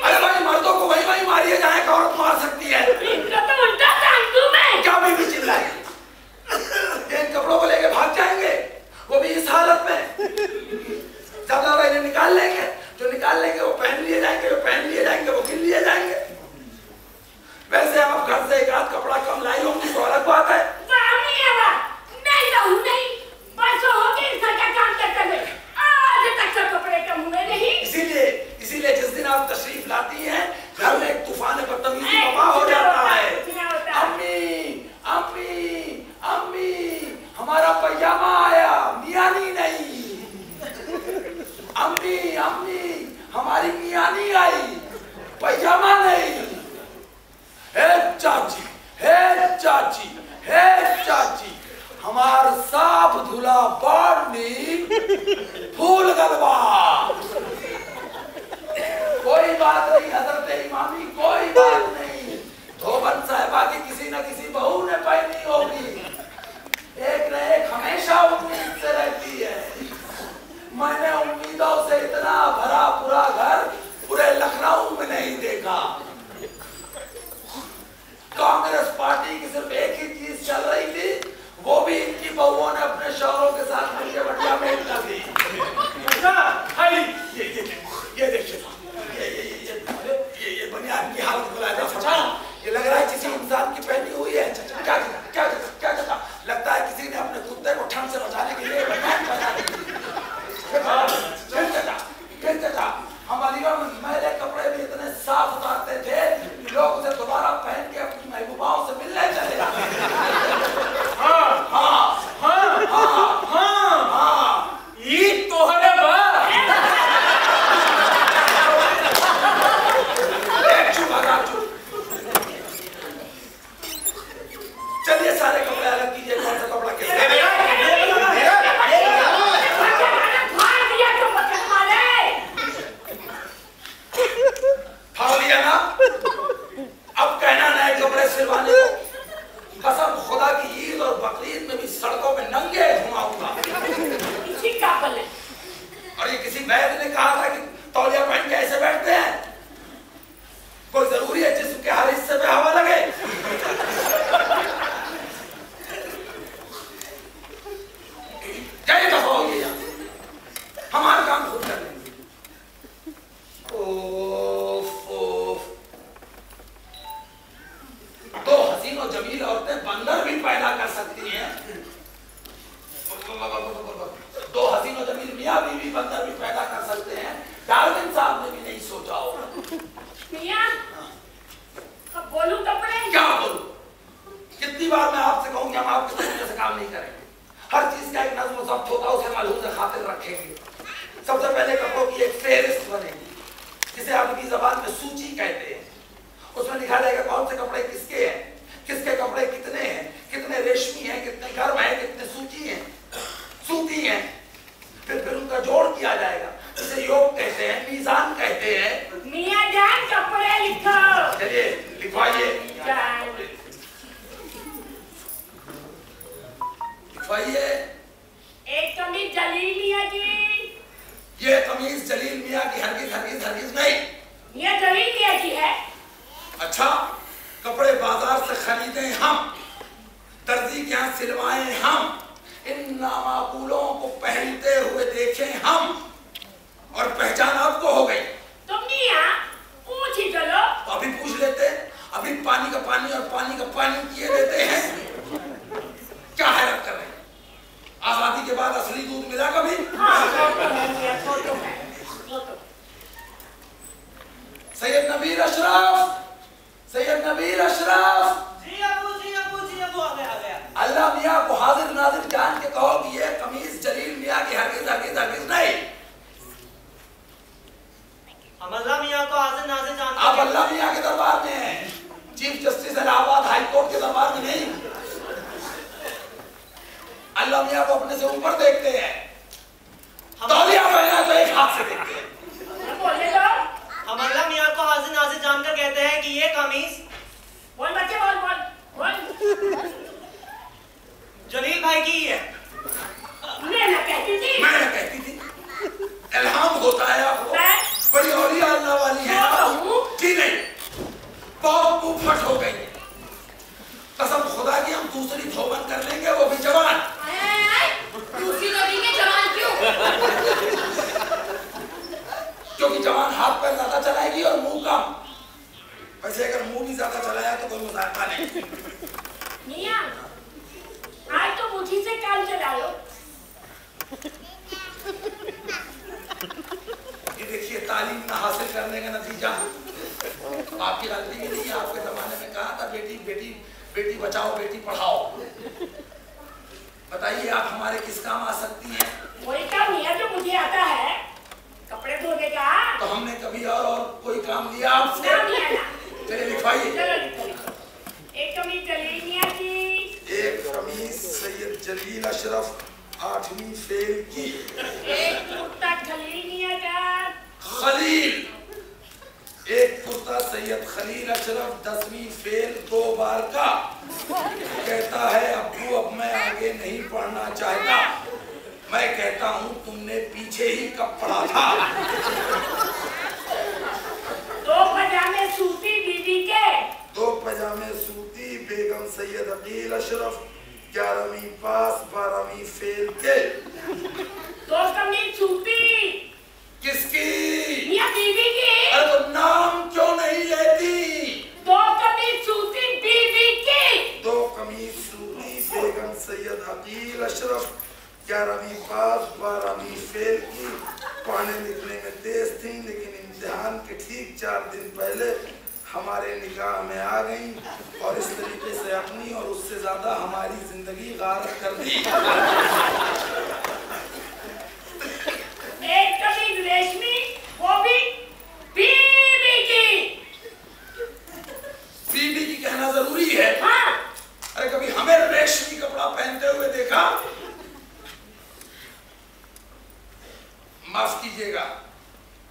अरे भाई मर्दों को वही मारिए जहाँ एक औरत मार सकती है। क्या भी चिल्लाए? इन कपड़ों को लेके भाग जाएंगे, वो भी इस हालत में। ज्यादा इन्हें निकाल लेंगे, जो निकाल लेंगे वो पहन लिए जाएंगे, वो पहन लिए जाएंगे, वो गिन लिए जाएंगे। वैसे आप घर से एक आध कपड़ा कम लाई होंगी तो अलग बात है। नहीं रहूं नहीं, बस हो गई इसका क्या काम करते हुए। आज तक तो कपड़े कम हुए नहीं। इसीलिए जिस दिन आप तशरीफ लाती हैं घर में एक तूफान बदतमीजी वबा हो जाता है। अम्मी अम्मी अम्मी हमारा पैजामा आया, मियानी नहीं। अम्मी अम्मी हमारी मियानी आई, पैजामा नहीं। हे चाची, हे चाची, हे चाची, हमार साफ धुला बाढ़नी फूल गलबा। कोई बात नहीं हजरत इमामी, कोई बात नहीं। धोबन साहिबा की किसी न किसी बहू ने पहनी होगी। एक न एक हमेशा उम्मीद से रहती है। मैंने उम्मीदों से इतना भरा पूरा घर पूरे लखनऊ में नहीं देखा। कांग्रेस पार्टी की सिर्फ एक ही चीज चल रही थी, वो भी इनकी बहुओं ने अपने शौहरों के साथ मिलकर बढ़िया मेल कर दी। ये देखिए ये बनियान की हालत बुलाया। ये लग रहा है किसी इंसान की पहनी हुई है। क्या क्या क्या क्या लगता है किसी ने अपने कुत्ते को ठंड से बचाने के लिए बनियान पहना दी। हम अलीगढ़ में मैले कपड़े भी इतने साफ उतारते थे कि लोग उसे दोबारा पहन के अपनी महबूबाओं से मिलने चले जाते। हाँ हाँ हाँ हाँ हाँ हाँ ईद तो है बा। चलिए सारे कपड़े अलग कीजिए, कौन सा कपड़ा किसका? फाड़ दिया ना? अब कहना नए कपड़े सिलवाने को। कसम खुदा की ईद और बकरीद में भी सड़कों में नंगे घुमाऊंगा। और ये किसी वैद्य ने कहा था कि तौलिया पहन के ऐसे बैठते हैं। कोई जरूरी है जिस्म के हर हिस्से पे हवा लगे? क्या दफा होगी हमारा काम खुद कर लेंगे। दो हसीन और जमील औरतें बंदर भी पैदा कर सकती हैं। दो हसीन और जमील मियां बीवी बंदर भी पैदा कर सकते हैं। डार्विन साहब ने भी नहीं सोचा होगा। मियां, अब बोलूं कपड़े? क्या बोलूं? कितनी बार मैं आपसे कहूं कि हम आपके तरीके से काम नहीं करेंगे। हर चीज का एक नज़्म ज़ब्त होता है, उसे मालूम से खातिर रखेंगे। सबसे पहले कपड़ों की एक फेहरिस्त बनेगी, जिसे अरबी जबान में सूची कहते हैं। उसमें लिखा जाएगा कौन से कपड़े किसके हैं, किसके कपड़े कितने हैं, कितने रेशमी हैं, कितने गर्म हैं, कितने सूती हैं। फिर उनका जोड़ किया जाएगा, जिसे योग कहते हैं, मीजान कहते हैं। मियां जान कपड़े लिखो। चलिए लिखवाइए। लिखवाइए। एक कमीज जलील मियां की। ये कमीज जलील मियां की हरगिज नहीं। ये जलील मियां की है। अच्छा, कपड़े बाजार से खरीदे हम, दर्जी के यहाँ सिलवाए हम, इन नामाकूलों को पहनते हुए देखे हम, और पहचान आपको हो गई। तुम मियां पूछ ही चलो। तो अभी पूछ लेते, अभी पानी का पानी और पानी का पानी किए देते हैं। क्या हैरत कर रहे हैं? आजादी के बाद असली दूध मिला कभी? हाँ, वो तो है। सैयद नबीर अशरफ, सैयद नबीर अशरफ। जी अबू आ गया। अल्लाह मियां को हाजिर नाजिर जान के कहो कि ये कमीज जलील मियां की हरगिज नहीं। हम अल्लाह मियां को हाजिर नाजिर जानते हैं। आप अल्लाह मियां के दरबार में हैं, chief justice Allahabad high court के दरबार में नहीं। अल्लाह मियां को अपने से ऊपर देखते हैं, तौलिया पहना तो एक हाथ से देखते हैं। बोले तो हम अल्लाह मियां को हाजिर नाजिर जानकर कहते हैं कि ये कमीज बोल बच्चे बोल। जलील भाई की है। मैं ना कहती थी। इल्हाम होता है आपको, बड़ी औलिया अल्लाह वाली है आप। जी नहीं, बहुत मुंहफट हो गई। कसम खुदा की हम दूसरी धोबन कर लेंगे, वो भी जवान। दूसरी नबी के जवान क्यों? क्योंकि जवान हाथ पैर ज्यादा चलाएगी और मुंह कम। वैसे अगर मुंह भी ज्यादा चलाया तो कोई मुजाहरा नहीं। मियां, आज तो मुझी से काम चला लो। ये देखिए, तालीम न हासिल करने का नतीजा। आपकी गलती भी नहीं है। आपके जमाने में कहा था बेटी बचाओ बेटी पढ़ाओ। बताइए आप हमारे किस काम आ सकती हैं? वही काम मियां जो मुझे आता है, कपड़े धोने का। तो हमने कभी और कोई काम लिया आपसे? ना मियां ना। चलिए लिखवाइए। एक कमीज जलील मियां की। एक कमीज सैयद जलील अशरफ 8वीं फेल की। एक कुर्ता खलील मियां का। खलील। एक कुर्ता सैयद खलील अशरफ 10वीं फेल 2 बार का। कहता है अब्बू अब मैं आगे नहीं पढ़ना चाहता। मैं कहता हूँ तुमने पीछे ही कब पढ़ा था। 2 पजामे सूती बीबी के। 2 पजामे सूती बेगम सैयद अकील अशरफ 11वीं पास 12वीं फेल के। 2 कमीज सूती। किसकी? मियां बीबी की। अरे तो नाम क्यों नहीं लेती? 2 कमीज सूती बीबी की। 2 कमीज सूती बेगम सैयद अकील अशरफ 11वीं पास 12वीं फेल की। पढ़ने लिखने में तेज थी, लेकिन इम्तिहान के ठीक 4 दिन पहले हमारे निगाह में आ गई और इस तरीके से अपनी और उससे ज्यादा हमारी जिंदगी गारत कर दी। एक कमीज रेशमी, वो भी बीबी की। बीबी की कहना जरूरी है। हाँ। अरे कभी हमें रेशमी कपड़ा पहनते हुए देखा? माफ कीजिएगा,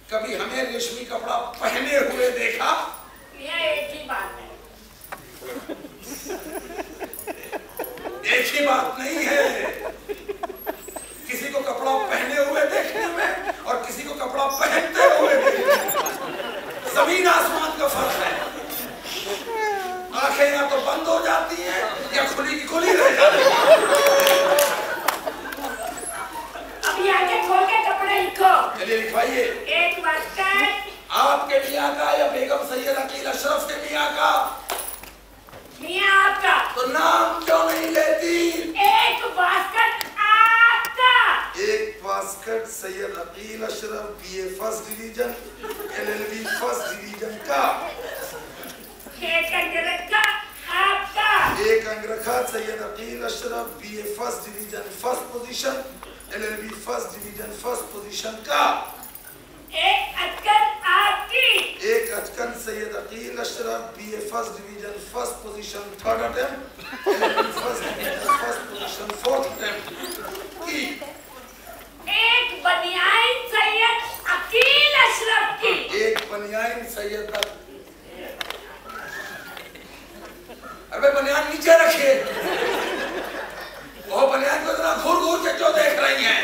कभी हमें रेशमी कपड़ा पहने हुए देखा? यह एक ही बात है। एक ही बात नहीं है। किसी को कपड़ा पहने हुए देखने में और किसी को कपड़ा पहनते हुए देखने में जमीन आसमान का फर्क है। आंखें या तो बंद हो जाती हैं या खुली की खुली रह जाती हैं। अब ये आगे खोल के कपड़े लिखो। चलिए लिखवाइए। एक बास्केट। आपके मियाँ का या बेगम सैयद अकील अशरफ के मियाँ का? मियाँ आपका। तो नाम क्यों नहीं लेती? एक बास्केट आपका। एक basket Syed Akeel Ashraf BA first division LLB first division का। का? एक अंगरखा आपका। एक अंगरखा Syed Akeel Ashraf BA first division first position LLB first division first position का। एक अटकन आपकी। एक अचकन Syed Akeel Ashraf BA first division first position third attempt LLB first division first position fourth attempt की। एक बनियाइन सैयद अकील अशरफ की। एक बनियाइन सैयद अबे बनियान नीचे रखिए। वो बनियान को इतना घूर घूर के क्यों देख रही हैं?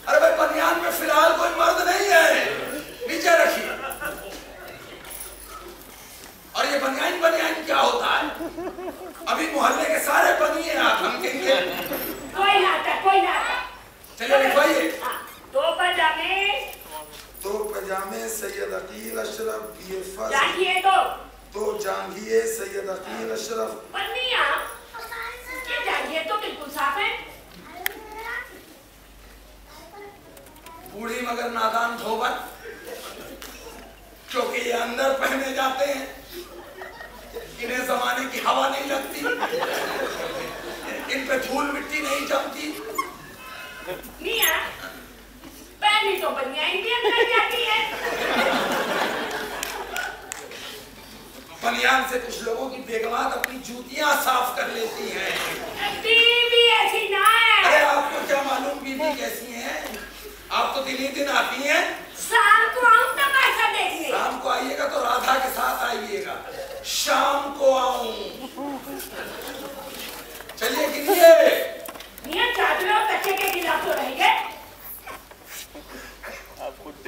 अरे भाई बनियान में फिलहाल कोई मर्द नहीं है, नीचे रखिए। और ये बनियान बनियान क्या होता है? अभी मोहल्ले के सारे बनिए आप धमकेंगे। कोई ना आता, कोई ना आता। चलिए लिखवाइए। दो पजामे। दो पजामे सैयद अकील अशरफ BA फर्स्ट। जांघिए दो जांघिए सैयद अकील अशरफ। बनिया ये जांघिए तो बिल्कुल साफ है। बूढ़ी मगर नादान धोबन, क्योंकि ये अंदर पहने जाते हैं, इन्हें जमाने की हवा नहीं लगती, इन पे धूल मिट्टी नहीं जमती। मियां पहनी तो बनियाइन भी अंदर जाती है। बनियान से कुछ लोगों की बेगमात अपनी जूतियां साफ कर लेती हैं। बीवी ऐसी ना है। अरे आपको क्या मालूम बीवी कैसी है? आप तो दिन ही दिन आती हैं। शाम को आऊं तमाशा देखने। शाम को आइएगा तो राधा के साथ आइएगा। शाम को आऊं। चलिए गिनिए। मियां चादर और तकिए के गिलाफ तो रह गए।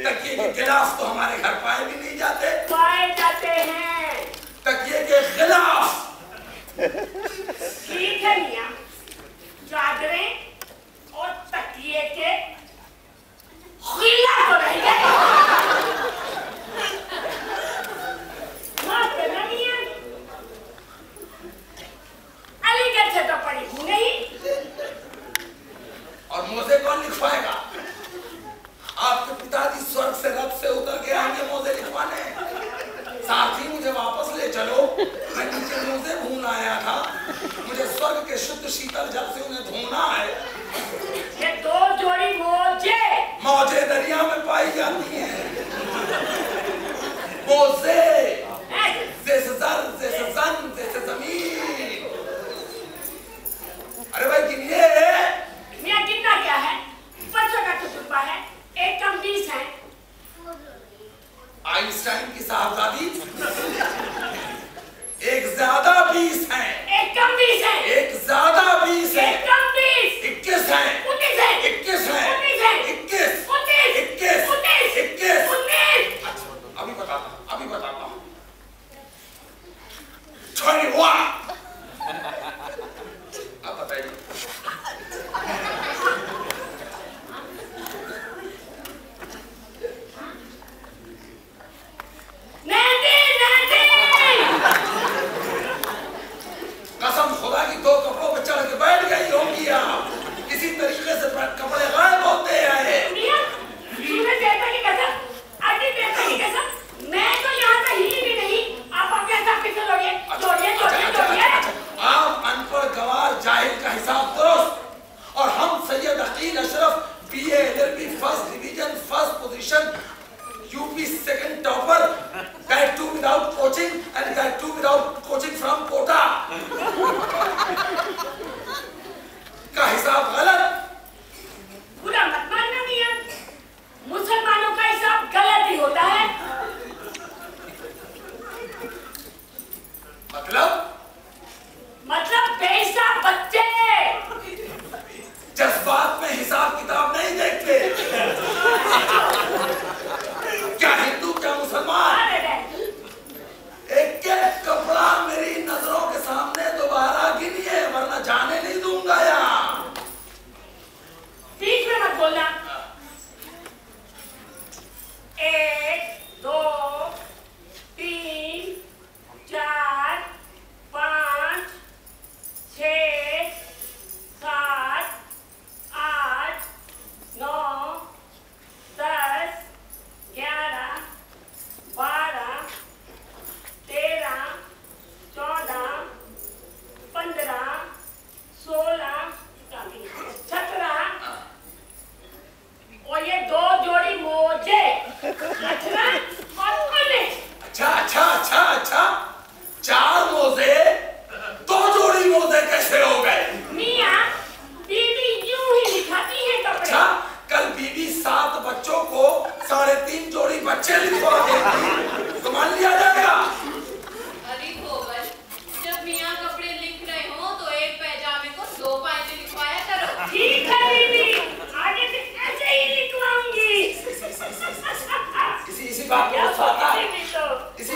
तकिए के गिलाफ तो हमारे घर पाए भी नहीं जाते। पाए जाते हैं। तकिए के खिलाफ। ठीक है मियां, चादरें और तकिए के खिलाफ तो रह गए। माफ करना मियां, अलीगढ़ से तो पढ़ी हूं नहीं। और मोजे कौन लिखवाएगा? आपके पिताजी स्वर्ग से रथ से उतर के आएंगे मोजे लिखवाने। साथ ही मुझे वापस ले चलो, मैं नीचे मोजे भून आया था, मुझे स्वर्ग के शुद्ध शीतल जल से उन्हें धोना है। ये दो जोड़ी मौजे दरिया में पाई जाती हैं। मोजे जैसे जर जैसे जन जैसे जमीन। अरे भाई गिनिए। मियां गिनना क्या है? बच्चों का तजुर्बा है। एक कम 20 है। आइंस्टाइन की साहबजादी। एक ज्यादा 20 है। एक कम 20 है। एक ज्यादा 20 है। एक कम 20। 21 है। 19 है। 21 है। 19 है। 21 19 21 19 21 19। अभी बताता हूँ 21। अब बताइए। कसम खुदा की दो कपड़ों पे चढ़ के बैठ गई होंगी आप। किसी तरीके से कपड़े गायब होते आए। सूरज देवता की कसम, अग्नि देवता की कसम, मैं तो यहाँ से ही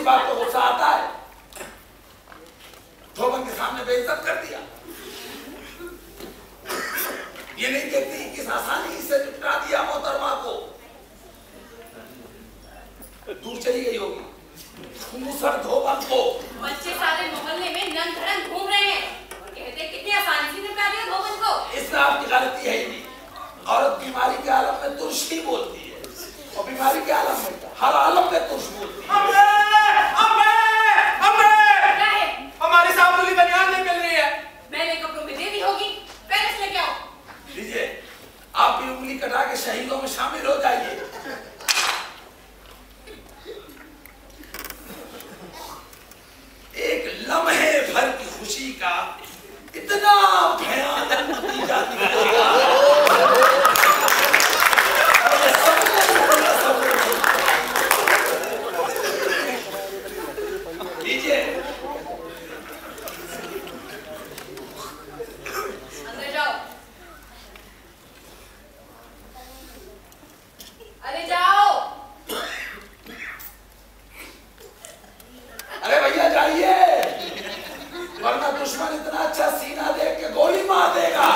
बात पे गुस्सा आता है? धोबन के सामने बेइज्जत कर दिया। ये नहीं देखती किस आसानी से निपटा दिया मोहतरमा को। दूर चली गई होगी मूसर धोबन को। बच्चे सारे मोहल्ले में नंग धड़ंग घूम रहे हैं और कहते हैं कितनी आसानी से निपटा दिया धोबन को। इसमें आपकी गलती है ही नहीं। औरत बीमारी के आलम में तुर्श ही बोलती है और बीमारी के आलम में हर आलम में तुर्श बोलती है। क्या है? हमारी साबुली बनियान नहीं मिल रही है। मैंने कपड़ों में दे दी होगी, पेरिस लेके आओ। लीजिए, आप भी उंगली कटा के शहीदों में शामिल हो जाइए। एक लम्हे भर की खुशी का इतना भयानक नतीजा निकलेगा। लीजिए, अंदर जाओ। अरे जाओ। अरे भैया जाइए, वरना दुश्मन इतना अच्छा सीना देख के गोली मार देगा।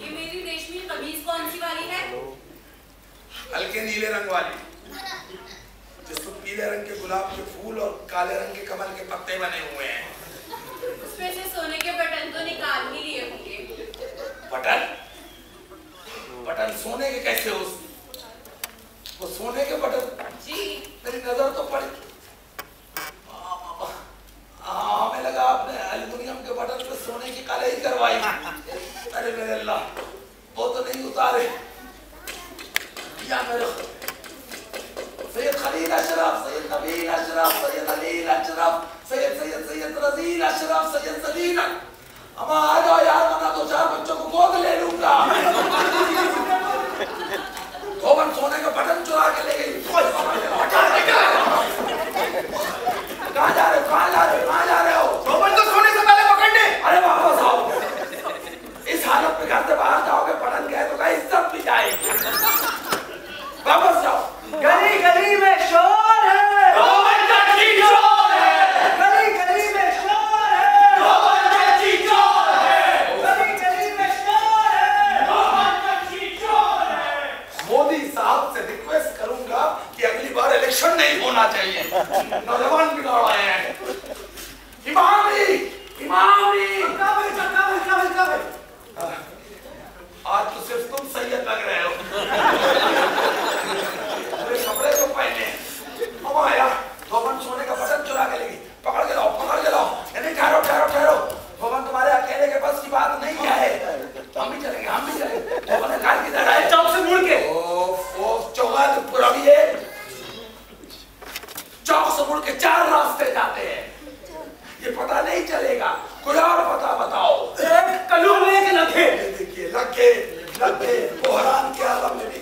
ये मेरी रेशमी कमीज कौन सी वाली है? हल्के नीले रंग वाली, जिसमें पीले रंग के गुलाब के फूल और काले रंग के कमल के पत्ते बने हुए हैं। उसमें से सोने के बटन तो निकाल ही लिए होंगे। बटन? बटन सोने के कैसे हो? वो सोने के बटन? जी। मेरी नजर तो पड़ी। हमें लगा आपने एल्युमिनियम के बटन पे सोने की काले ही करवाई। अरे मेरे अल्लाह, वो तो नहीं उतारे। या मेरे सैयद खलील अशरफ, सैयद नबील अशरफ, सैयद अलील अशरफ, सैयद रजील अशरफ, सैयद सलील। अम्मा आ जाओ यार, वरना दो चार बच्चों को गोद ले लूंगा। धोबन सोने का बटन चुरा के ले गई। कहाँ जा रहे हो? कहाँ जा रहे हो? कहाँ जा रहे हो? धोबन को सोने से पहले पकड़ने। अरे वापस आओ। इस हालत में घर से बाहर जाओगे, पटन गए तो कहीं इज्जत भी जाएगी। वापस जाओ। गली गली में शोर है। धोबन का चीचोर है। गली गली में शोर है। धोबन का चीचोर है। गली गली में शोर है। धोबन का चीचोर है। मोदी साहब से रिक्वेस्ट करूंगा कि अगली बार इलेक्शन नहीं होना चाहिए। नौजवान बिगाड़ आए हैं। इमामी, इमामी। आज तो सिर्फ तुम सैयद लग रहे हो। अरे कपड़े तो पहने। अब आया, धोबन सोने का बटन चुरा के लेगी। पकड़ के लाओ, पकड़ के लाओ। नहीं, ठहरो, ठहरो, ठहरो। धोबन तुम्हारे अकेले के बस की बात नहीं है। हम भी चलेंगे, हम भी चलेंगे। धोबन ने कार किधर है? चौक से मुड़ के। ओ चौगात पुरानी है। चौक से मुड़ के 4 रास्ते जाते हैं। ये पता नहीं चलेगा। कोई और पता बताओ। कल्लू में एक लखे। देखिए, लगे, लगे, कोहरान के आलम में भी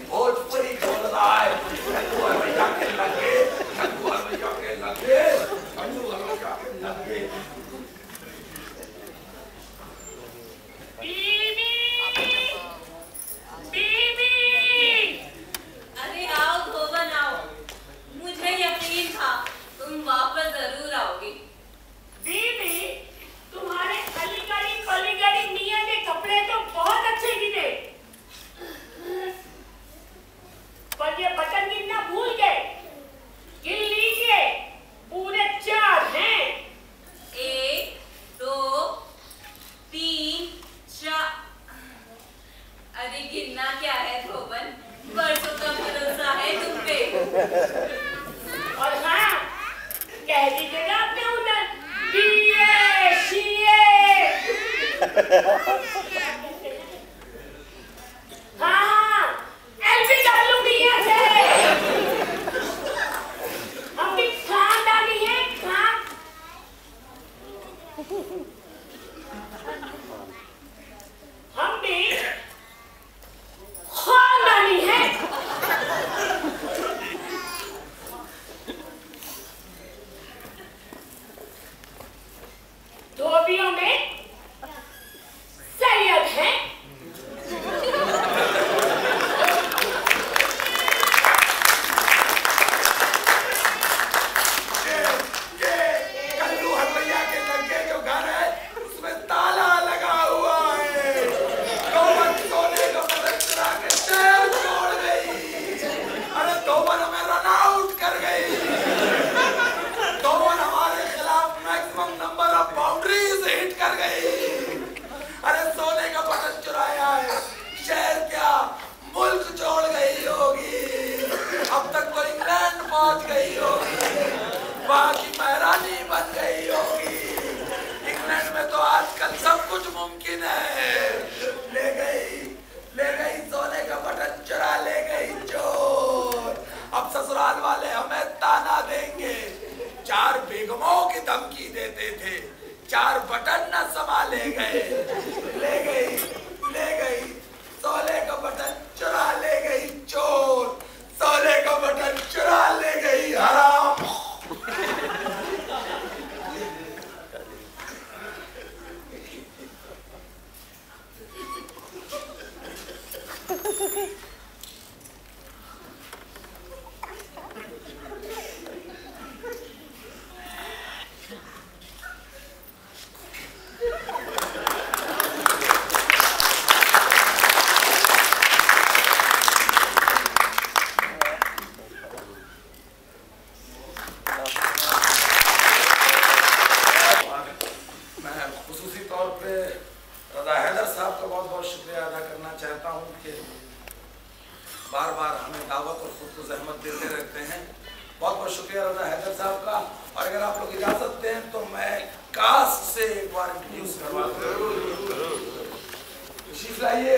धमकी देते थे, 4 बटन न संभाले गए, ले गई सोले का बटन चुरा ले गई चोर, सोले का बटन चुरा ले गई हराम। बार-बार हमें दावत और खुद को जहमत देते रहते हैं। बहुत-बहुत शुक्रिया रज़ा हैदर साहब का। और अगर आप लोग इजाजत दें तो मैं कास्ट से एक बार इंट्रोड्यूस करवा दूं। तशरीफ लाइए।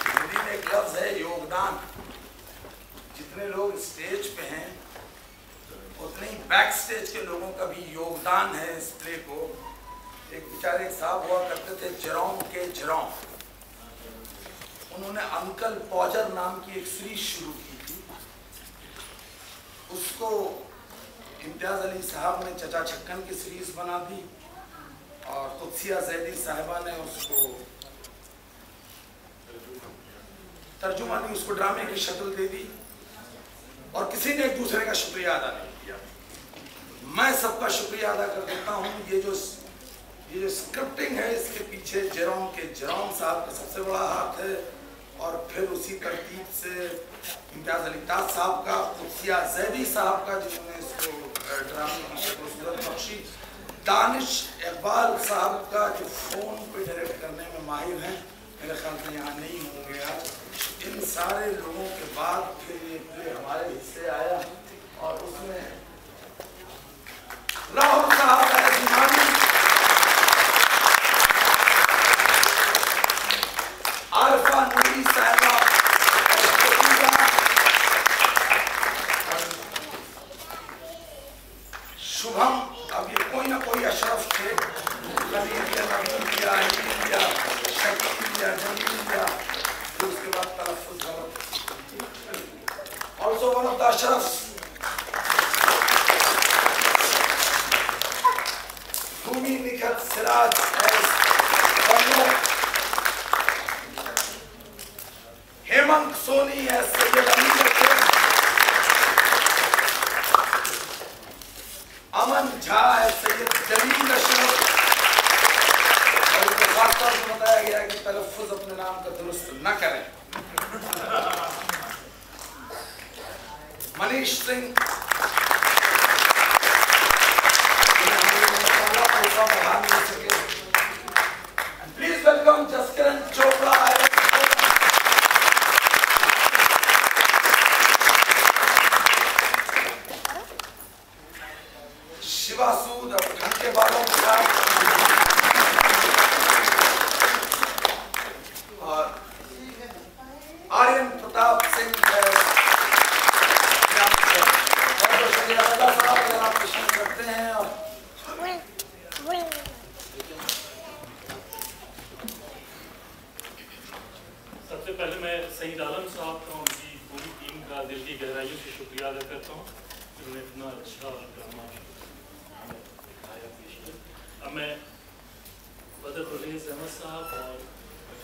हिंदी में एक लफ्ज है योगदान। जितने लोग स्टेज पे हैं उतने ही बैक स्टेज के लोगों का भी योगदान है इस प्ले को। एक बेचारे साहब हुआ करते थे जेरोम के जेरोम, उन्होंने अंकल पॉजर नाम की एक सीरीज शुरू की थी। उसको इम्तियाज अली साहब ने चचा छक्कन की सीरीज बना दी और कुत्सिया जैदी साहिबा ने उसको तर्जुमा दी, उसको ड्रामे की शक्ल दे दी और किसी ने एक दूसरे का शुक्रिया अदा नहीं किया। मैं सबका शुक्रिया अदा कर देता हूँ। ये जो स्क्रिप्टिंग है इसके पीछे जेरोम के जेरोम साहब का सबसे बड़ा हाथ है और फिर उसी तरतीब से इम्तियाज अली ताज साहब का, कुत्सिया जैदी साहब का जिन्होंने इसको ड्रामे की शक्ल सूरत बख्शी, दानिश इकबाल साहब का जो फोन पे डायरेक्ट करने में माहिर हैं, मेरे ख्याल से यहाँ नहीं होंगे आज। इन सारे लोगों के बाद फिर ये प्ले हमारे हिस्से आया और उसमें राहुल साहब का जुमानी, आरफा नूरी साहिबा, शुभम, अब ये कोई ना कोई अशरफ थे, शकील या जमील या उसके बाद तलफ़ुज़ गलत। Also one of the ashrafs, Bhumi Nikhat Siraj as Bangla, Hemant Soni as Sayyid Ali Bashir, Aman Jha as Sayyid Jalil Ashraf। और उनको खास तौर पर बताया गया कि तलफ़ुज़ अपने नाम का दुरुस्त न करें। Manish Singh, please welcome Jaskiran Chopra. शिवा सूद और घंटे बालों के साथ और आर्यन प्रताप सिंह। करते हैं और सबसे पहले मैं सईद आलम साहब का, उनकी पूरी टीम का दिल की गहराइयों से शुक्रिया अदा करता हूँ, उन्होंने इतना अच्छा ड्रामा दिखाया पेश किया। अब मैं बदर परवेज़ अहमद साहब और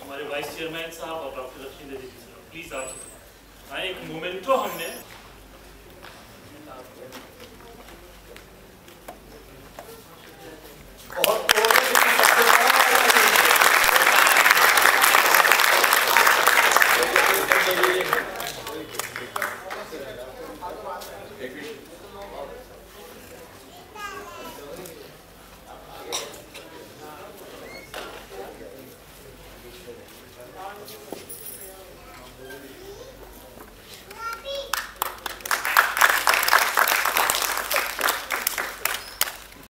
हमारे वाइस चेयरमैन साहब और डॉक्टर लक्ष्मी देवी जी साहब, प्लीज़ आप आए। एक मोमेंटो हमने बहुत